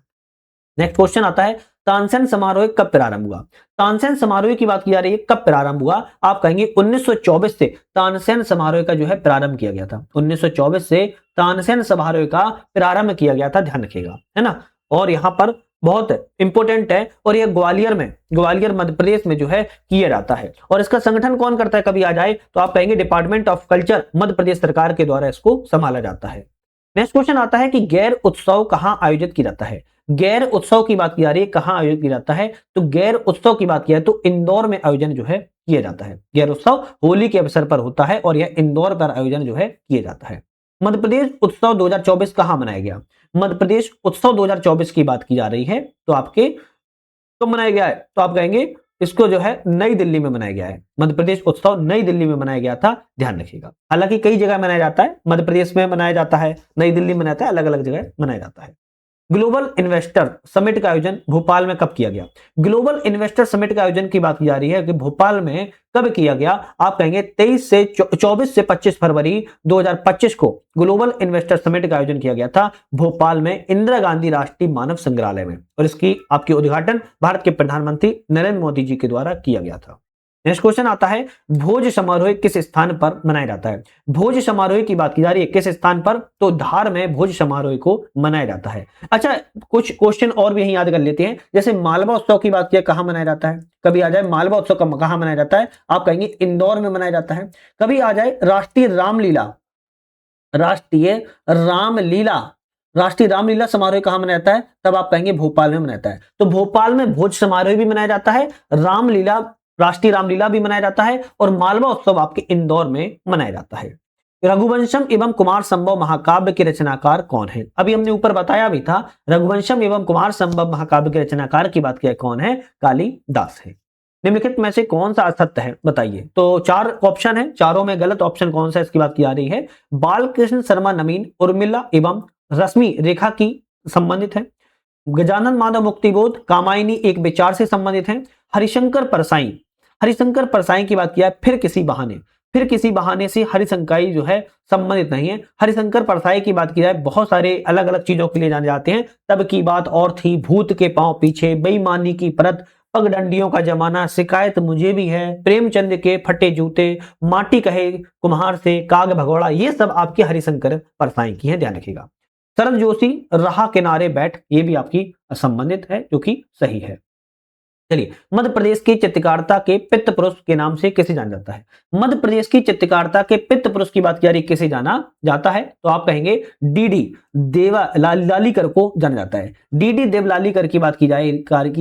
नेक्स्ट क्वेश्चन आता है, तानसेन समारोह कब प्रारंभ हुआ? तानसेन समारोह की बात की जा रही है, कब प्रारंभ हुआ? आप कहेंगे 1924 से तानसेन समारोह का जो है प्रारंभ किया गया था। 1924 से तानसेन समारोह का प्रारंभ किया गया था, ध्यान रखिएगा, है ना। और यहां पर बहुत इंपॉर्टेंट है, और यह ग्वालियर मध्य प्रदेश में जो है किया जाता है। और इसका संगठन कौन करता है कभी आ जाए तो आप कहेंगे department of culture Madhya Pradesh सरकार के द्वारा इसको संभाला जाता है। नेक्स्ट क्वेश्चन आता है कि गैर उत्सव कहां आयोजित किया जाता है? गैर उत्सव की बात की जा रही है, कहां आयोजित किया जाता है? तो गैर उत्सव की बात किया तो इंदौर में आयोजन जो है किया जाता है। गैर उत्सव होली के अवसर पर होता है और यह इंदौर पर आयोजन जो है किया जाता है। मध्य प्रदेश उत्सव 2024 कहां मनाया गया? मध्य प्रदेश उत्सव 2024 की बात की जा रही है तो आपके कब मनाया गया है? तो आप कहेंगे इसको जो है नई दिल्ली में मनाया गया है। मध्य प्रदेश उत्सव नई दिल्ली में मनाया गया था, ध्यान रखिएगा। हालांकि कई जगह मनाया जाता है, मध्य प्रदेश में मनाया जाता है, नई दिल्ली में मनाया जाता है, अलग अलग जगह मनाया जाता है। ग्लोबल इन्वेस्टर समिट का आयोजन भोपाल में कब किया गया? ग्लोबल इन्वेस्टर समिट का आयोजन की बात की जा रही है कि भोपाल में कब किया गया? आप कहेंगे 24 से 25 फरवरी 2025 को ग्लोबल इन्वेस्टर समिट का आयोजन किया गया था भोपाल में इंदिरा गांधी राष्ट्रीय मानव संग्रहालय में, और इसकी आपकी उद्घाटन भारत के प्रधानमंत्री नरेंद्र मोदी जी के द्वारा किया गया था। नेक्स्ट क्वेश्चन आता है भोज समारोह किस स्थान पर मनाया जाता है? भोज समारोह की बात की जा रही है, किस स्थान पर? तो धार में भोज समारोह को मनाया जाता है। अच्छा, कुछ क्वेश्चन और भी यहीं याद कर लेते हैं। जैसे मालवा उत्सव की बात किया, कहां मनाया जाता है? कभी आ जाए मालवा उत्सव कहां मनाया जाता है? आप कहेंगे इंदौर में मनाया जाता है। कभी आ जाए राष्ट्रीय रामलीला समारोह कहां मनाया जाता है? तब आप कहेंगे भोपाल में मनाया जाता है। तो भोपाल में भोज समारोह भी मनाया जाता है, राष्ट्रीय रामलीला भी मनाया जाता है, और मालवा उत्सव आपके इंदौर में मनाया जाता है। रघुवंशम एवं कुमार संभव महाकाव्य के रचनाकार कौन है? अभी हमने ऊपर बताया भी था, रघुवंशम एवं कुमार संभव महाकाव्य के रचनाकार की बात किया कौन है? कालिदास है। निम्नलिखित में से कौन सा असत्य है बताइए? तो 4 ऑप्शन है, चारों में गलत ऑप्शन कौन सा इसकी बात की जा रही है? बालकृष्ण शर्मा नवीन उर्मिला एवं रश्मि रेखा की संबंधित है। गजानन माधव मुक्तिबोध कामायनी एक विचार से संबंधित है। हरिशंकर परसाई की बात किया है फिर किसी बहाने से हरिशंकाई जो है संबंधित नहीं है। हरिशंकर परसाई की बात की जाए बहुत सारे अलग अलग चीजों के लिए जाने जाते हैं। तब की बात और थी, भूत के पांव पीछे, बेईमानी की परत, पगडंडियों का जमाना, शिकायत मुझे भी है, प्रेमचंद के फटे जूते, माटी कहे कुम्हार से, काग भगोड़ा, ये सब आपके हरिशंकर परसाई की है, ध्यान रखिएगा। शरद जोशी राह किनारे बैठ, ये भी आपकी संबंधित है जो कि सही है। चलिए, मध्य प्रदेश की चित्रकारिता के पित्त पुरुष के नाम से किसे जाना जाता है? मध्य प्रदेश की चित्रकारिता के पित्त पुरुष की बात की जा रही किसे जाना जाता है? तो आप कहेंगे डीडी देवलालीकर को जाना जाता है। डीडी देवलालीकर की बात की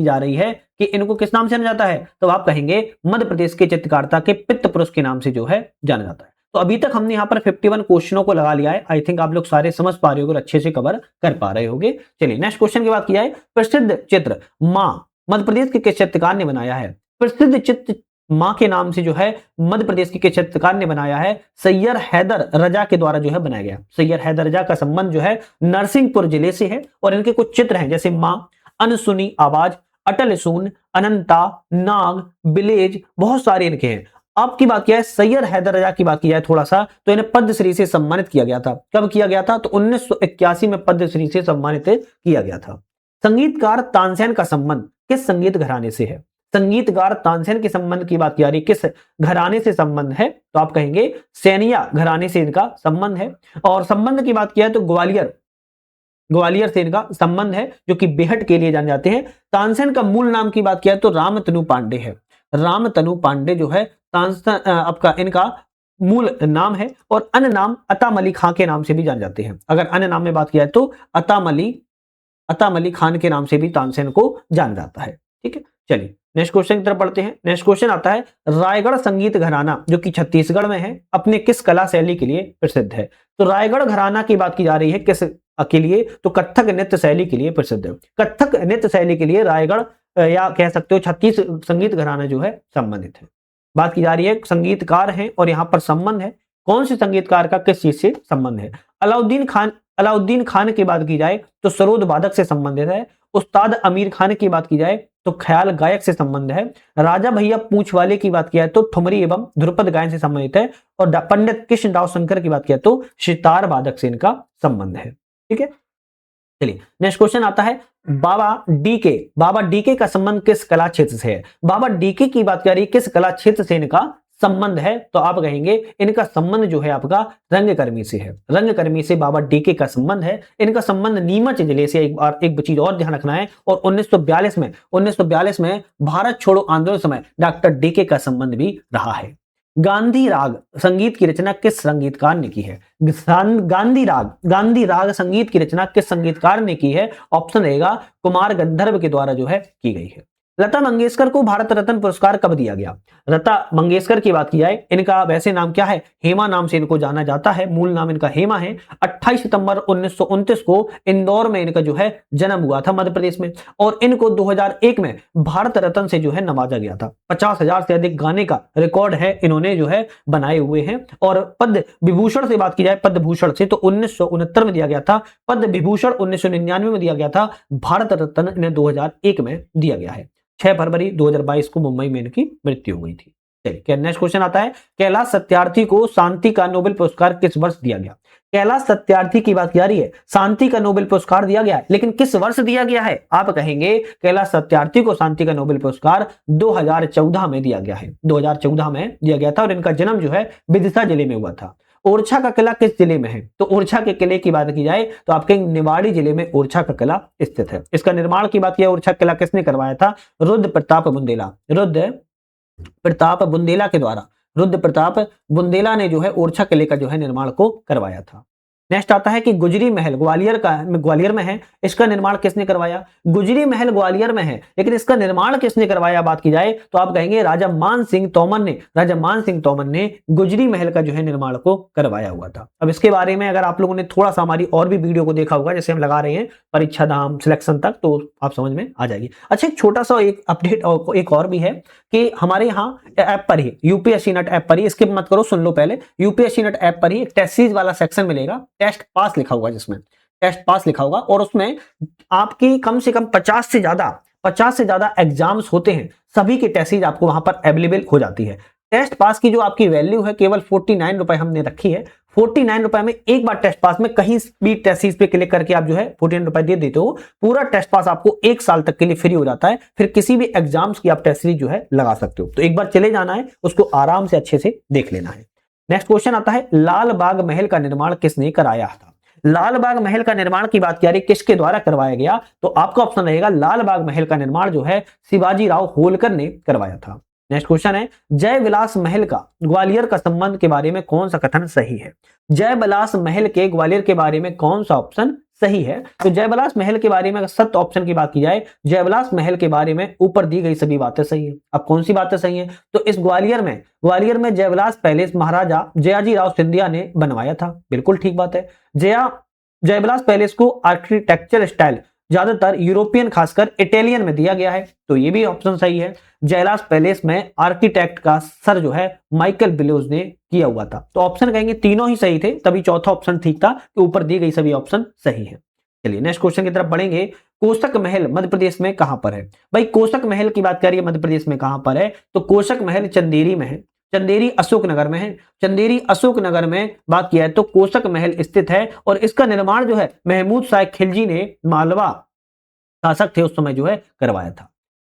जा रही है कि इनको किस नाम से जाना जाता है? तो आप कहेंगे मध्य प्रदेश के चित्रकारिता के पित्त पुरुष के नाम से जो है जाना जाता है। तो अभी तक हमने यहाँ पर 51 क्वेश्चनों को लगा लिया है। आई थिंक आप लोग सारे समझ पा रहे होंगे और अच्छे से कवर कर पा रहे होंगे। चलिए, नेक्स्ट क्वेश्चन की बात की जाए, प्रसिद्ध चित्र मां मध्य प्रदेश के किस चित्रकार ने बनाया है? प्रसिद्ध चित्र मां के नाम से जो है मध्य प्रदेश के किस चित्रकार ने बनाया है? सैयद हैदर रजा के द्वारा जो है बनाया गया। सैयद हैदर रजा का संबंध जो है नरसिंहपुर जिले से है, और इनके कुछ चित्र हैं जैसे मां, अनसुनी आवाज, अटल सून, अनंता, नाग, विलेज, बहुत सारे इनके हैं। आपकी बात किया है सैयद हैदर रजा की बात की जाए थोड़ा सा, तो इन्हें पद्मश्री से सम्मानित किया गया था। कब किया गया था? तो 1981 में पद्मश्री से सम्मानित किया गया था। संगीतकार तानसेन का संबंध किस संगीत घराने से है? संगीतकार तानसेन के संबंध की बात की जा रही किस घराने से संबंध है? तो आप कहेंगे सैनिया घराने से इनका संबंध है। और संबंध की बात किया है तो ग्वालियर से इनका संबंध है, जो कि बेहट के लिए जाने जाते हैं। तानसेन का मूल नाम की बात किया तो रामतनु पांडे है। रामतनु पांडे जो है आपका इनका मूल नाम है, और अन्य नाम अताम अली खां के नाम से भी जाने जाते हैं। अगर अन्य नाम में बात किया तो अताम अली खान के नाम से भी तानसेन को जाना जाता है। ठीक है, चलिए नेक्स्ट क्वेश्चन की तरफ बढ़ते हैं। नेक्स्ट क्वेश्चन आता है, रायगढ़ संगीत घराना जो कि छत्तीसगढ़ में है अपने किस कला शैली के लिए प्रसिद्ध है? तो रायगढ़ घराना की बात की जा रही है किस के लिए? तो कथक नृत्य शैली के लिए प्रसिद्ध है। कथक नृत्य शैली के लिए रायगढ़ या कह सकते हो छत्तीस संगीत घराना जो है संबंधित है। बात की जा रही है संगीतकार है, और यहां पर संबंध है कौन से संगीतकार का किस चीज से संबंध है? अलाउद्दीन खान की बात की जाए तो सरोद वादक से संबंधित है। उस्ताद अमीर खान की बात की जाए तो ख्याल गायक से संबंध है। राजा भैया पूंछ वाले की बात किया तो ठुमरी एवं ध्रुपद गायन से संबंधित है। और पंडित कृष्णदास शंकर की बात किया तो सितार वादक से इनका संबंध है। ठीक है, चलिए नेक्स्ट क्वेश्चन आता है, बाबा डीके का संबंध किस कला क्षेत्र से है? बाबा डीके की बात करिए, किस कला क्षेत्र से इनका संबंध है? तो आप कहेंगे इनका संबंध जो है आपका रंगकर्मी से है। रंगकर्मी से बाबा डीके का संबंध है। इनका संबंध नीमच जिले से। एक चीज और ध्यान रखना है, और 1942 में भारत छोड़ो आंदोलन समय डॉक्टर डीके का संबंध भी रहा है। गांधी राग संगीत की रचना किस संगीतकार ने की है? गांधी राग संगीत की रचना किस संगीतकार ने की है? ऑप्शन रहेगा कुमार गंधर्व के द्वारा जो है की गई है। लता मंगेशकर को भारत रत्न पुरस्कार कब दिया गया? लता मंगेशकर की बात की जाए, इनका वैसे नाम क्या है? हेमा नाम से इनको जाना जाता है। मूल नाम इनका हेमा है। 28 सितंबर 1929 को इंदौर में इनका जो है जन्म हुआ था, मध्य प्रदेश में। और इनको 2001 में भारत रत्न से जो है नवाजा गया था। 50,000 से अधिक गाने का रिकॉर्ड है इन्होंने जो है बनाए हुए हैं। और पद्म विभूषण से बात की जाए, पद्म भूषण से, तो 1969 में दिया गया था। पद्म विभूषण 1999 में दिया गया था। भारत रत्न इन्हें 2001 में दिया गया है। 6 फरवरी 2022 को मुंबई में इनकी मृत्यु हुई थी। चलिए नेक्स्ट क्वेश्चन आता है, कैलाश सत्यार्थी को शांति का नोबेल पुरस्कार किस वर्ष दिया गया? कैलाश सत्यार्थी की बात की जा रही है, शांति का नोबेल पुरस्कार दिया गया है, लेकिन किस वर्ष दिया गया है? आप कहेंगे कैलाश सत्यार्थी को शांति का नोबेल पुरस्कार 2014 में दिया गया है। 2014 में दिया गया था। और इनका जन्म जो है विदिशा जिले में हुआ था। ओरछा का किला किस जिले में है? तो ओरछा के किले की बात की जाए तो आपके निवाड़ी जिले में ओरछा का किला स्थित है। इसका निर्माण की बात की, ओरछा किला किसने करवाया था? रुद्र प्रताप बुंदेला ने जो है ओरछा किले का जो है निर्माण को करवाया था। नेक्स्ट आता है कि गुजरी महल ग्वालियर में है। इसका निर्माण किसने करवाया? गुजरी महल ग्वालियर में है, लेकिन इसका निर्माण किसने करवाया बात की जाए तो आप कहेंगे राजा मान सिंह तोमर ने गुजरी महल का जो है निर्माण को करवाया हुआ था। अब इसके बारे में अगर आप लोगों ने थोड़ा सा हमारी और भी वीडियो को देखा होगा, जैसे हम लगा रहे हैं परीक्षा धाम सिलेक्शन तक, तो आप समझ में आ जाएगी। अच्छा, एक छोटा सा एक अपडेट एक और भी है कि हमारे यहाँ ऐप पर ही, यूपीएससी नेट ऐप पर ही, स्किप मत करो, सुन लो पहले, यूपीएससी नेट ऐप पर ही एक टेस्ट सीरीज वाला सेक्शन मिलेगा, टेस्ट पास लिखा होगा, जिसमें टेस्ट पास लिखा होगा, और उसमें आपकी कम से कम 50 से ज्यादा एग्जाम्स होते हैं, सभी की टेस्ट सीरीज आपको वहां पर अवेलेबल हो जाती है। टेस्ट पास की जो आपकी वैल्यू है केवल 49 रुपए हमने रखी है। 49 रुपए में एक बार टेस्ट पास में कहीं भी टेस्ट सीरीज पे क्लिक करके आप जो है 49 रुपए दे देते हो, पूरा टेस्ट पास आपको 1 साल तक के लिए फ्री हो जाता है। फिर किसी भी एग्जाम्स की आप टेस्ट सीरीज जो है लगा सकते हो। तो एक बार चले जाना है, उसको आराम से अच्छे से देख लेना है। नेक्स्ट क्वेश्चन आता है, लाल बाग महल का निर्माण किसने कराया था? लाल बाग महल का निर्माण की बात की किसके द्वारा करवाया गया? तो आपका ऑप्शन रहेगा लाल बाग महल का निर्माण जो है शिवाजी राव होलकर ने करवाया था। नेक्स्ट क्वेश्चन है, जय विलास महल का ग्वालियर का संबंध के बारे में कौन सा कथन सही है? जय विलास महल के ग्वालियर के बारे में कौन सा ऑप्शन सही है? तो जय विलास महल के बारे में अगर सत्य ऑप्शन की बात की जाए, जय विलास महल के बारे में ऊपर दी गई सभी बातें सही है। अब कौन सी बातें सही है? तो इस ग्वालियर में जय विलास पैलेस महाराजा जयाजी राव सिंधिया ने बनवाया था, बिल्कुल ठीक बात है। जय विलास पैलेस को आर्किटेक्चर स्टाइल ज्यादातर यूरोपियन खासकर इटालियन में दिया गया है, तो ये भी ऑप्शन सही है। जयलास पैलेस में आर्किटेक्ट का सर जो है माइकल बिलोज ने किया हुआ था। तो ऑप्शन कहेंगे तीनों ही सही थे, तभी चौथा ऑप्शन ठीक था कि ऊपर दी गई सभी ऑप्शन सही है। चलिए नेक्स्ट क्वेश्चन की तरफ बढ़ेंगे। कोशक महल मध्य प्रदेश में कहां पर है? भाई कोशक महल की बात करिए मध्य प्रदेश में कहां पर है? तो कोशक महल चंदेरी में है, चंदेरी अशोकनगर में है। चंदेरी अशोकनगर में बात किया है तो कोशक महल स्थित है, और इसका निर्माण जो है महमूद शाह खिलजी ने, मालवा शासक थे उस समय, जो है करवाया था।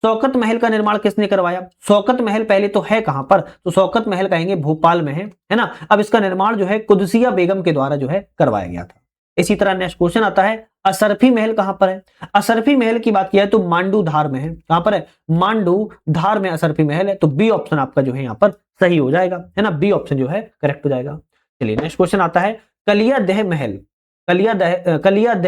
शौकत महल का निर्माण किसने करवाया? शौकत महल पहले तो है कहां पर? तो शौकत महल कहेंगे भोपाल में है ना। अब इसका निर्माण जो है कुदसिया बेगम के द्वारा जो है करवाया गया था। इसी तरह नेक्स्ट क्वेश्चन आता है, असरफी महल कहां पर है? असरफी महल की बात किया है तो मांडू धार में है। कहां पर है? मांडू धार में असरफी महल है। तो बी ऑप्शन आपका जो है यहां पर सही हो जाएगा, है ना। बी ऑप्शन जो है करेक्ट हो जाएगा। चलिए नेक्स्ट क्वेश्चन आता है, कलियादह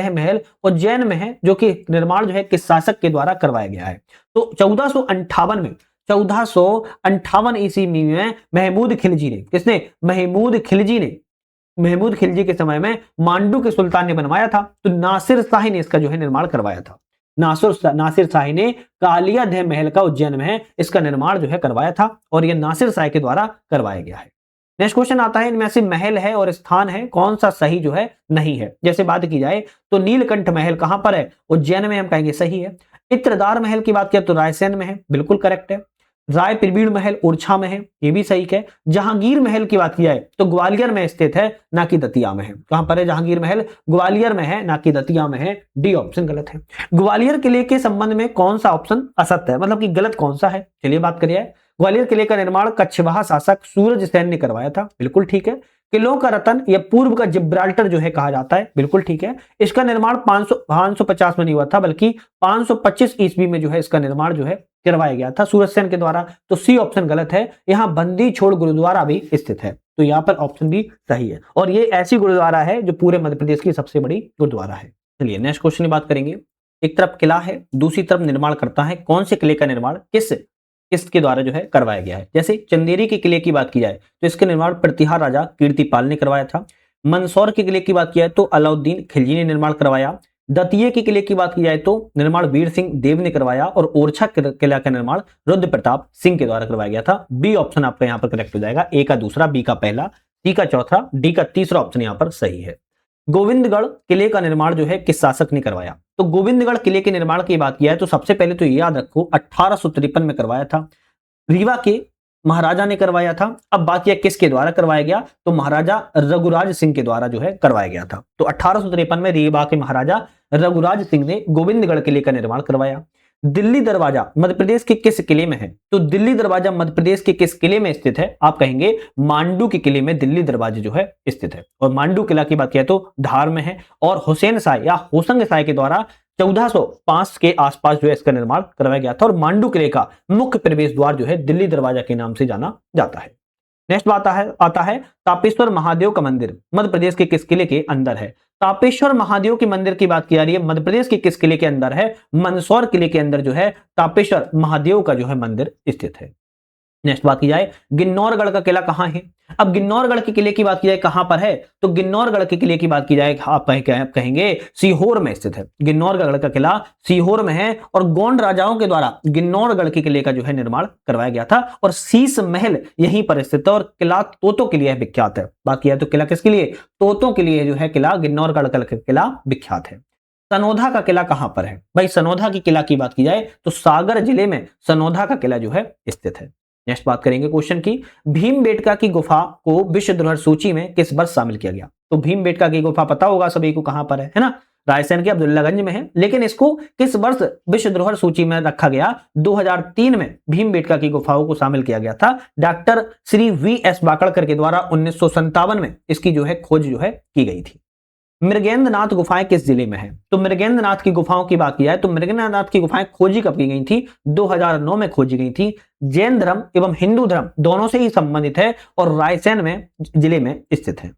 महल उज्जैन में है, जो कि निर्माण जो है किस शासक के द्वारा करवाया गया है? तो 1458 ईस्वी में महमूद खिलजी ने, किसने? महमूद खिलजी के समय में मांडू के सुल्तान ने बनवाया था। तो नासिर शाही ने इसका जो है निर्माण करवाया था। नासिर शाही ने कालियादह महल का उज्जैन में इसका निर्माण जो है करवाया था, और यह नासिर शाही के द्वारा करवाया गया है। नेक्स्ट क्वेश्चन आता है, इनमें से महल है और स्थान है, कौन सा सही जो है नहीं है? जैसे बात की जाए तो नीलकंठ महल कहां पर है? उज्जैन में, हम कहेंगे सही है। इत्रदार महल की बात किया तो रायसेन में है, बिल्कुल करेक्ट है। राय पिरबीड़ महल ओरछा में है, ये भी सही है। जहांगीर महल की बात की जाए तो ग्वालियर में स्थित है, ना कि दतिया में है। कहां पर है जहांगीर महल? ग्वालियर में है, ना कि दतिया में है। डी ऑप्शन गलत है। ग्वालियर किले के संबंध में कौन सा ऑप्शन असत्य है, मतलब कि गलत कौन सा है? चलिए बात करिए। ग्वालियर किले का निर्माण कच्छवाहा शासक सूरज सेन ने करवाया था, बिल्कुल ठीक है। किलों का रतन या पूर्व का जिब्राल्टर जो है कहा जाता है, बिल्कुल ठीक है। इसका निर्माण 550 में नहीं हुआ था, बल्कि 525 ईस्वी में जो है इसका निर्माण जो है करवाया गया था सूरज सेन के द्वारा। तो सी ऑप्शन गलत है। यहाँ बंदी छोड़ गुरुद्वारा भी स्थित है, तो यहाँ पर ऑप्शन बी सही है। और ये ऐसी गुरुद्वारा है जो पूरे मध्य प्रदेश की सबसे बड़ी गुरुद्वारा है। चलिए नेक्स्ट क्वेश्चन की बात करेंगे। एक तरफ किला है, दूसरी तरफ निर्माण करता है, कौन से किले का निर्माण किसके द्वारा जो है करवाया गया है? जैसे चंदेरी के किले की बात की जाए तो इसका निर्माण प्रतिहार राजा कीर्तिपाल ने करवाया था। मंदसौर के किले की बात की जाए तो अलाउद्दीन खिलजी ने निर्माण करवाया। दतिये के किले की बात की जाए तो निर्माण वीर सिंह देव ने करवाया। और ओरछा किला का निर्माण रुद्र प्रताप सिंह के द्वारा करवाया गया था। बी ऑप्शन आपका यहाँ पर करेक्ट हो जाएगा। ए का दूसरा, बी का पहला, सी का चौथा, डी का तीसरा ऑप्शन यहाँ पर सही है। गोविंदगढ़ किले का निर्माण जो है किस शासक ने करवाया? तो गोविंदगढ़ किले के निर्माण की बात किया है तो सबसे पहले तो याद रखो 1853 में करवाया था, रीवा के महाराजा ने करवाया था। अब बात यह किसके द्वारा करवाया गया? तो महाराजा रघुराज सिंह के द्वारा जो है करवाया गया था। तो 1853 में रीवा के महाराजा रघुराज सिंह ने गोविंदगढ़ किले का निर्माण करवाया। दिल्ली दरवाजा मध्य प्रदेश के किस किले में है? तो दिल्ली दरवाजा मध्य प्रदेश के किस किले में स्थित है? आप कहेंगे मांडू के किले में दिल्ली दरवाजा जो है स्थित है। और मांडू किला की बात किया तो धार में है। और हुसैन शाह या होसंग शाह के द्वारा 1405 के आसपास जो है इसका निर्माण करवाया गया था। और मांडू किले का मुख्य प्रवेश द्वार जो है दिल्ली दरवाजा के नाम से जाना जाता है। नेक्स्ट बात आता है तापेश्वर महादेव का मंदिर मध्य प्रदेश के किस किले के अंदर है? तापेश्वर महादेव के मंदिर की बात की जा रही है, मध्य प्रदेश के किस किले के अंदर है? मंदसौर किले के अंदर जो है तापेश्वर महादेव का जो है मंदिर स्थित है। नेक्स्ट बात की जाए गिन्नौरगढ़ का किला कहां है? अब गिन्नौरगढ़ के किले की बात की जाए कहां पर है? तो गिन्नौरगढ़ के किले की बात की जाए आप कहेंगे सीहोर में स्थित है। गिन्नौरगढ़ का किला सीहोर में है। और गोंड राजाओं के द्वारा गिन्नौरगढ़ के किले का जो है निर्माण करवाया गया था। और शीश महल यहीं पर स्थित है। और किला तोतों के लिए विख्यात है। बात किया तो किला किसके लिए? तोतों के लिए जो है किला गिन्नौरगढ़ का किला विख्यात है। सनोधा का किला कहां पर है? भाई सनोधा की किला की बात की जाए तो सागर जिले में सनोधा का किला जो है स्थित है। नेक्स्ट बात करेंगे क्वेश्चन की, भीमबेटका की गुफा को विश्व धरोहर सूची में किस वर्ष शामिल किया गया? तो भीमबेटका की गुफा पता होगा सभी को कहां पर है ना? रायसेन के अब्दुल्लागंज में है। लेकिन इसको किस वर्ष विश्व धरोहर सूची में रखा गया? 2003 में भीमबेटका की गुफाओं को शामिल किया गया था। Doctor Shri VS. वाकड़कर के द्वारा 1957 में इसकी जो है खोज जो है की गई थी। मृगेंद्रनाथ गुफाएं किस जिले में है? तो मृगेंद्रनाथ की गुफाओं की बात की जाए तो मृगेंद्रनाथ की गुफाएं खोजी कब की गई थी? 2009 में खोजी गई थी। जैन धर्म एवं हिंदू धर्म दोनों से ही संबंधित है और रायसेन में जिले में स्थित है।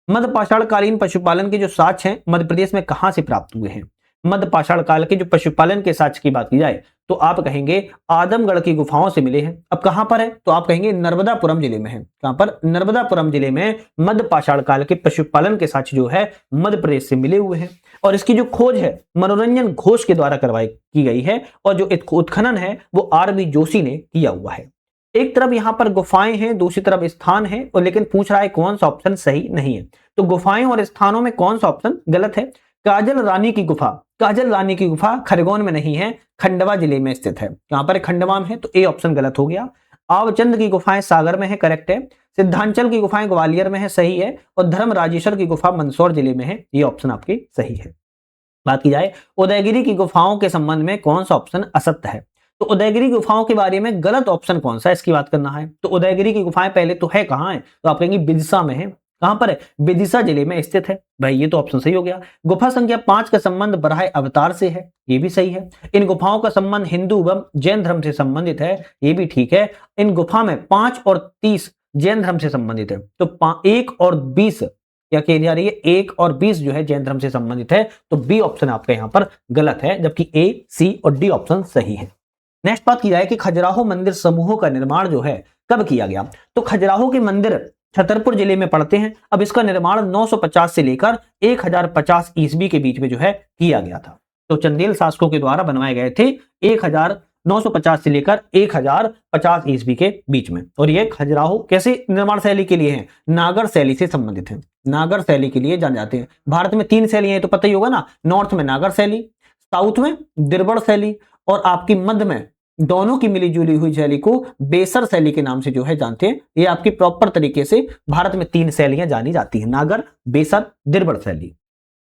मध्य पाषाण कालीन पशुपालन के जो साक्ष्य हैं मध्य प्रदेश में कहां से प्राप्त हुए हैं? मध्य पाषाण काल के जो पशुपालन के साक्ष्य की बात की जाए तो आप कहेंगे आदमगढ़ की गुफाओं से मिले हैं। अब कहां पर है? तो आप कहेंगे नर्मदापुरम जिले में है। कहां पर? नर्मदापुरम जिले में मध्य पाषाण काल के पशुपालन के साक्ष्य जो है मध्य प्रदेश से मिले हुए हैं। और इसकी जो खोज है मनोरंजन घोष के द्वारा की गई है। और जो उत्खनन है वो आर.बी. जोशी ने किया हुआ है। एक तरफ यहां पर गुफाएं हैं, दूसरी तरफ स्थान है, और लेकिन पूछ रहा है कौन सा ऑप्शन सही नहीं है। तो गुफाएं और स्थानों में कौन सा ऑप्शन गलत है? काजल रानी की गुफा खरगोन में नहीं है, खंडवा जिले में स्थित है। कहां पर? खंडवा में है। तो ए ऑप्शन गलत हो गया। आवचंद की गुफाएं सागर में है, करेक्ट है। सिद्धांचल की गुफाएं ग्वालियर में है, सही है। और धर्म राजेश्वर की गुफा मंदसौर जिले में है, ये ऑप्शन आपके सही है। बात की जाए उदयगिरी की गुफाओं के संबंध में कौन सा ऑप्शन असत्य है? तो उदयगिरी गुफाओं के बारे में गलत ऑप्शन कौन सा है इसकी बात करना है। तो उदयगिरी की गुफाएं पहले तो है कहां है? तो आप कहेंगे विदिशा में है। कहां पर है? विदिशा जिले में स्थित है। भाई ये तो ऑप्शन सही हो गया। गुफा संख्या 5 का संबंध बराह अवतार से है, ये भी सही है। इन गुफाओं का संबंध हिंदू एवं जैन धर्म से संबंधित है, ये भी ठीक है। इन गुफा में 5 और 30 जैन धर्म से संबंधित है। तो 1 और 20 क्या कह जा रही है? 1 और 20 जो है जैन धर्म से संबंधित है। तो बी ऑप्शन आपका यहां पर गलत है, जबकि ए, सी और डी ऑप्शन सही है। नेक्स्ट बात की जाए कि खजुराहो मंदिर समूहों का निर्माण जो है कब किया गया? तो खजुराहो के मंदिर छतरपुर जिले में पड़ते हैं। अब इसका निर्माण 950 से लेकर 1050 ईस्वी के बीच में जो है किया गया था। तो चंदेल शासकों के द्वारा बनवाए गए थे 1950 से लेकर 1050 ईस्वी के बीच में। और ये खजुराहो कैसे निर्माण शैली के लिए है? नागर शैली से संबंधित है। नागर शैली के लिए जान जाते हैं। भारत में 3 शैली है तो पता ही होगा ना, नॉर्थ में नागर शैली, साउथ में दिरबड़ शैली और आपकी मध्य में दोनों की मिली जुली हुई शैली को बेसर शैली के नाम से जो है जानते हैं। ये आपकी प्रॉपर तरीके से भारत में 3 शैलियां जानी जाती हैं, नागर, बेसर, दिरबड़ शैली।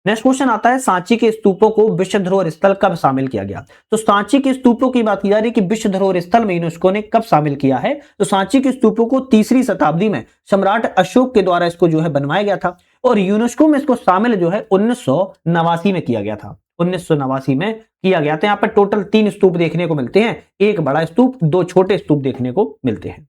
नेक्स्ट क्वेश्चन आता है सांची के स्तूपों को विश्व धरोहर स्थल कब शामिल किया गया। तो सांची के स्तूपों की बात की जा रही है कि विश्व धरोहर स्थल में यूनेस्को ने कब शामिल किया है। तो सांची के स्तूपों को 3री शताब्दी में सम्राट अशोक के द्वारा इसको जो है बनवाया गया था और यूनेस्को में इसको शामिल जो है 1989 में किया गया था। 1989 में किया गया था। यहाँ पर टोटल 3 स्तूप देखने को मिलते हैं, एक बड़ा स्तूप, 2 छोटे स्तूप देखने को मिलते हैं।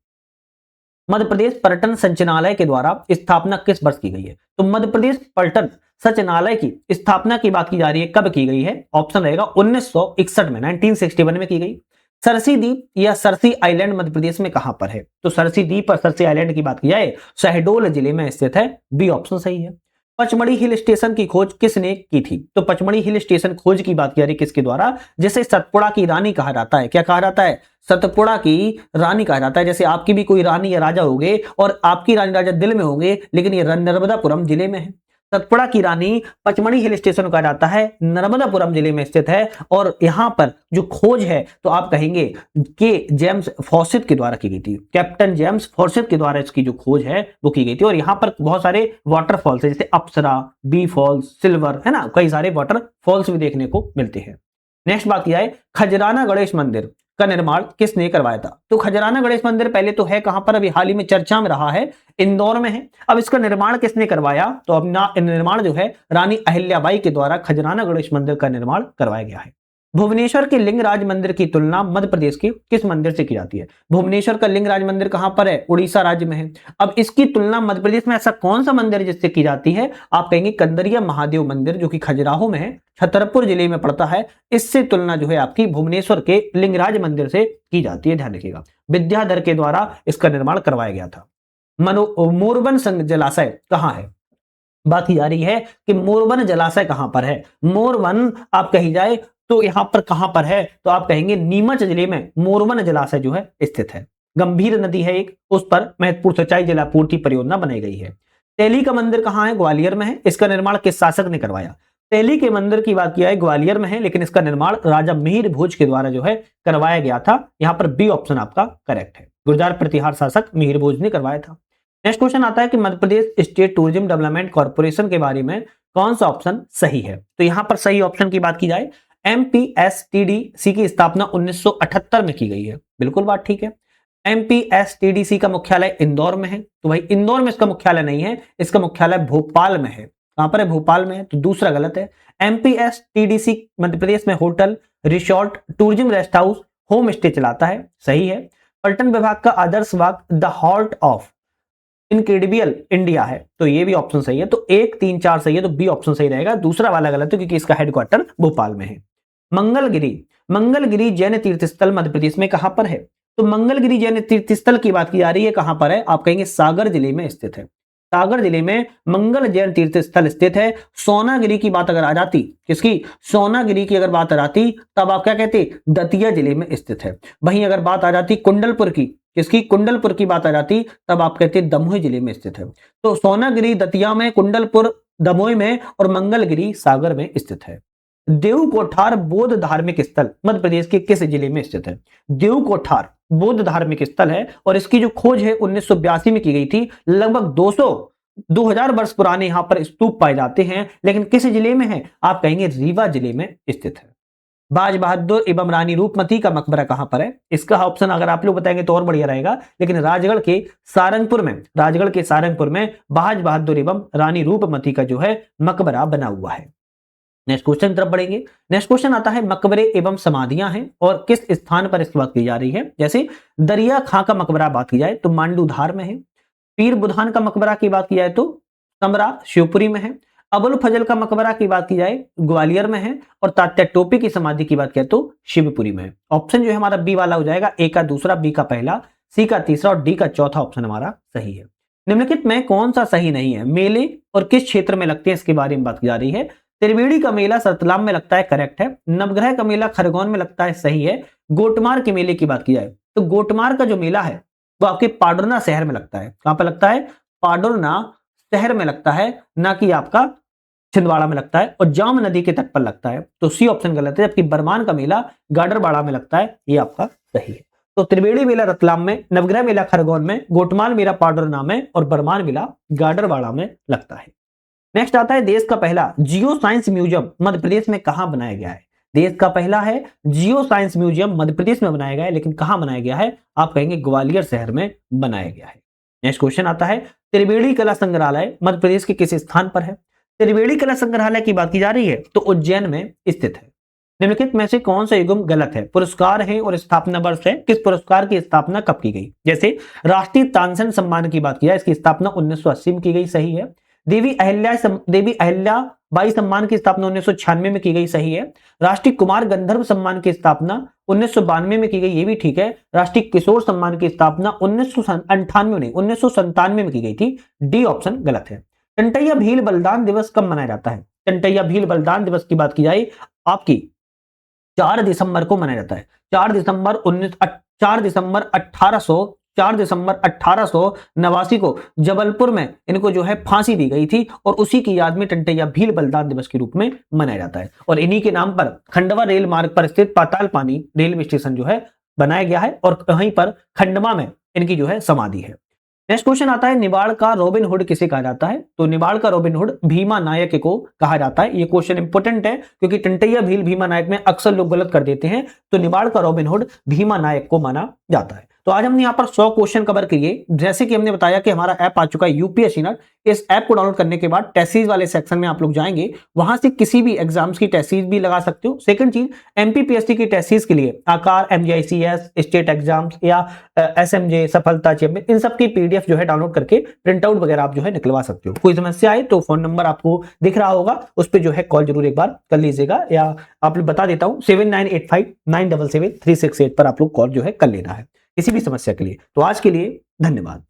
मध्य प्रदेश पर्यटन संचालनालय के द्वारा स्थापना किस वर्ष की गई है। तो मध्य प्रदेश पर्यटन संचालनालय की स्थापना की बात की जा रही है, कब की गई है। ऑप्शन रहेगा 1961 में, 1961 में की गई। सरसी द्वीप या सरसी आइलैंड मध्य प्रदेश में कहां पर है। तो सरसी द्वीप और सरसी आइलैंड की बात की जाए शहडोल जिले में स्थित है, बी ऑप्शन सही है। पचमढ़ी हिल स्टेशन की खोज किसने की थी। तो पचमढ़ी हिल स्टेशन खोज की बात की जा रही है किसके द्वारा, जिसे सतपुड़ा की रानी कहा जाता है। क्या कहा जाता है, सतपुड़ा की रानी कहा जाता है। जैसे आपकी भी कोई रानी या राजा होंगे और आपकी रानी राजा दिल में होंगे, लेकिन ये नर्मदापुरम जिले में है। सतपुड़ा की रानी पचमढ़ी हिल स्टेशन कहा जाता है, नर्मदापुरम जिले में स्थित है। और यहां पर जो खोज है तो आप कहेंगे कि जेम्स फॉसिथ के द्वारा की गई थी। कैप्टन जेम्स फॉसिथ के द्वारा इसकी जो खोज है वो की गई थी। और यहां पर बहुत सारे वाटरफॉल्स है, जैसे अप्सरा, बी फॉल्स, सिल्वर, है ना, कई सारे वाटरफॉल्स भी देखने को मिलते हैं। नेक्स्ट बात किया है खजराना गणेश मंदिर का निर्माण किसने करवाया था। तो खजराना गणेश मंदिर पहले तो है कहां पर, अभी हाल ही में चर्चा में रहा है, इंदौर में है। अब इसका निर्माण किसने करवाया, तो अब निर्माण जो है रानी अहिल्याबाई के द्वारा खजराना गणेश मंदिर का निर्माण करवाया गया है। भुवनेश्वर के लिंगराज मंदिर की तुलना मध्य प्रदेश के किस मंदिर से की जाती है। भुवनेश्वर का लिंगराज मंदिर कहां पर है, उड़ीसा राज्य में है। अब इसकी तुलना मध्य प्रदेश में ऐसा कौन सा मंदिर है जिससे की जाती है, आप कहेंगे कंदरिया महादेव मंदिर, जो कि खजुराहो में है, छतरपुर जिले में पड़ता है। इससे तुलना जो है आपकी भुवनेश्वर के लिंगराज मंदिर से की जाती है, ध्यान रखिएगा। विद्याधर के द्वारा इसका निर्माण करवाया गया था। मोरबन जलाशय कहां है, बात की जा रही है कि मोरबन जलाशय कहां पर है। मोरबन आप कही जाए तो यहां पर कहां पर है, तो आप कहेंगे नीमच जिले में मोरबन जलाशय जो है स्थित है। गंभीर नदी है एक, उस पर महत्वपूर्ण सिंचाई जलापूर्ति परियोजना बनाई गई है। तेली का मंदिर कहां है, ग्वालियर में है। इसका निर्माण किस शासक ने करवाया। तेली के मंदिर की बात किया है ग्वालियर में है, लेकिन इसका निर्माण राजा मिहिर भोज के द्वारा जो है करवाया गया था। यहां पर बी ऑप्शन आपका करेक्ट है, गुर्जर प्रतिहार शासक मिहिर भोज ने करवाया था। नेक्स्ट क्वेश्चन आता है कि Madhya Pradesh state tourism development corporation के बारे में कौन सा ऑप्शन सही है। तो यहां पर सही ऑप्शन की बात की जाए एमपीएसटीडीसी की स्थापना 1978 में की गई है, बिल्कुल बात ठीक है। एमपीएसटीडीसी का मुख्यालय इंदौर में है, तो भाई इंदौर में इसका मुख्यालय नहीं है, इसका मुख्यालय भोपाल में है। कहां पर है, भोपाल में है, तो दूसरा गलत है। एमपीएसटीडीसी मध्य प्रदेश में hotel, resort, tourism, rest house, home stay चलाता है, सही है। पर्यटन विभाग का आदर्श वाक्य the heart of incredible India है, तो ये भी ऑप्शन सही है। तो 1, 3, 4 सही है, तो बी ऑप्शन सही रहेगा, दूसरा वाला गलत है क्योंकि इसका हेडक्वार्टर भोपाल में है। मंगलगिरी जैन तीर्थ स्थल मध्य प्रदेश में कहां पर है। तो मंगलगिरी जैन तीर्थ स्थल की बात की जा रही है, कहां पर है, आप कहेंगे सागर जिले में स्थित है। सागर जिले में मंगल जैन तीर्थ स्थल स्थित है। सोनागिरी की बात अगर आ जाती, किसकी, सोनागिरी की अगर बात आ जाती, तब आप क्या कहते, दतिया जिले में स्थित है। वहीं अगर बात आ जाती कुंडलपुर की, किसकी, कुंडलपुर की बात आ जाती, तब आप कहते दमोह जिले में स्थित है। तो सोनागिरी दतिया में, कुंडलपुर दमोह में, और मंगलगिरी सागर में स्थित है। देव कोठार बौद्ध धार्मिक स्थल मध्य प्रदेश के किस जिले में स्थित है। देव कोठार बौद्ध धार्मिक स्थल है और इसकी जो खोज है 1982 में की गई थी। लगभग 2000 वर्ष पुराने यहां पर स्तूप पाए जाते हैं, लेकिन किस जिले में है, आप कहेंगे रीवा जिले में स्थित है। बाज बहादुर एवं रानी रूपमती का मकबरा कहां पर है। इसका ऑप्शन अगर आप लोग बताएंगे तो और बढ़िया रहेगा, लेकिन राजगढ़ के सारंगपुर में बाज बहादुर एवं रानी रूपमती का जो है मकबरा बना हुआ है। नेक्स्ट क्वेश्चन की तरफ बढ़ेंगे। नेक्स्ट क्वेश्चन आता है मकबरे एवं समाधियां हैं और किस स्थान पर इसकी बात की जा रही है। जैसे दरिया खां का मकबरा बात की जाए तो मांडूधार में है। पीर बुधान का मकबरा की बात की जाए तो समरा शिवपुरी में है। अबुल फजल का मकबरा की बात की जाए ग्वालियर में है। और तात्या टोपी की समाधि की बात किया तो शिवपुरी में है। ऑप्शन जो है हमारा बी वाला हो जाएगा, ए का दूसरा, बी का पहला, सी का तीसरा और डी का चौथा ऑप्शन हमारा सही है। निम्नलिखित में कौन सा सही नहीं है। मेले और किस क्षेत्र में लगते हैं इसके बारे में बात की जा रही है। त्रिवेणी का मेला रतलाम में लगता है, करेक्ट है। नवग्रह का मेला खरगोन में लगता है, सही है। गोटमार के मेले की बात की जाए तो गोटमार का जो मेला है वो आपके पाडुरना शहर में लगता है। कहां पर लगता है, पाडुरना शहर में लगता है, ना कि आपका छिंदवाड़ा में लगता है और जाम नदी के तट पर लगता है, तो सी ऑप्शन गलत है। जबकि बरमान का मेला गाडरबाड़ा में लगता है, ये आपका सही है। तो त्रिवेणी मेला रतलाम में, नवग्रह मेला खरगोन में, गोटमाल मेला पाडरना में और बरमान मेला गाडरबाड़ा में लगता है। नेक्स्ट आता है देश का पहला geo science museum Madhya Pradesh में कहां बनाया गया है। देश का पहला है geo science museum Madhya Pradesh में बनाया गया है, लेकिन कहां बनाया गया है, आप कहेंगे ग्वालियर शहर में बनाया गया है। नेक्स्ट क्वेश्चन आता है त्रिवेणी कला संग्रहालय मध्य प्रदेश के किस स्थान पर है। त्रिवेणी कला संग्रहालय की बात की जा रही है तो उज्जैन में स्थित है। निम्नलिखित में से कौन सा युग्म गलत है। पुरस्कार है और स्थापना वर्ष है, किस पुरस्कार की स्थापना कब की गई। जैसे राष्ट्रीय तानसेन सम्मान की बात की जाए, इसकी स्थापना 1980 में की गई, सही है। देवी अहिल्याबाई सम्मान की स्थापना 1996 में की गई, सही है। राष्ट्रीय कुमार गंधर्व सम्मान की स्थापना 1992 में की गई, ये भी ठीक है। राष्ट्रीय किशोर सम्मान की स्थापना 1997 में की गई थी, डी ऑप्शन गलत है। टंटैया भील बलिदान दिवस कब मनाया जाता है। टंटैया भील बलिदान दिवस की बात की जाए आपकी 4 दिसंबर को मनाया जाता है। 4 दिसंबर 1889 को जबलपुर में इनको जो है फांसी दी गई थी और उसी की याद में टंटैया भील बलिदान दिवस के रूप में मनाया जाता है। और इन्हीं के नाम पर खंडवा रेल मार्ग पर स्थित पाताल पानी रेलवे स्टेशन जो है बनाया गया है और वहीं पर खंडवा में इनकी जो है समाधि है। नेक्स्ट क्वेश्चन आता है निबाड़ का रॉबिन हुड किसे कहा जाता है। तो निबाड़ का रॉबिन हुड भीमा नायक को कहा जाता है। ये क्वेश्चन इंपोर्टेंट है क्योंकि टंटैया भील भीमा नायक में अक्सर लोग गलत कर देते हैं, तो निबाड़ का रॉबिन हुड भीमा नायक को माना जाता है। तो आज हमने यहाँ पर 100 क्वेश्चन कवर किए। जैसे कि हमने बताया कि हमारा ऐप आ चुका है यूपीएससी नट। इस ऐप को डाउनलोड करने के बाद टेस्ट सीरीज वाले सेक्शन में आप लोग जाएंगे, वहां से किसी भी एग्जाम्स की टेस्ट सीरीज भी लगा सकते हो। सेकंड चीज, एमपीपीएससी की टेस्ट सीरीज के लिए आकार, एमजीआईसीएस, स्टेट एग्जाम्स या एसएमजे, सफलता, चैंपियन, इन सब की पीडीएफ जो है डाउनलोड करके प्रिंट आउट वगैरह आप जो है निकलवा सकते हो। कोई समस्या आए तो फोन नंबर आपको दिख रहा होगा, उस पर जो है कॉल जरूर एक बार कर लीजिएगा, या आप लोग बता देता हूं 7985977368 पर आप लोग कॉल जो है कर लेना है किसी भी समस्या के लिए। तो आज के लिए धन्यवाद।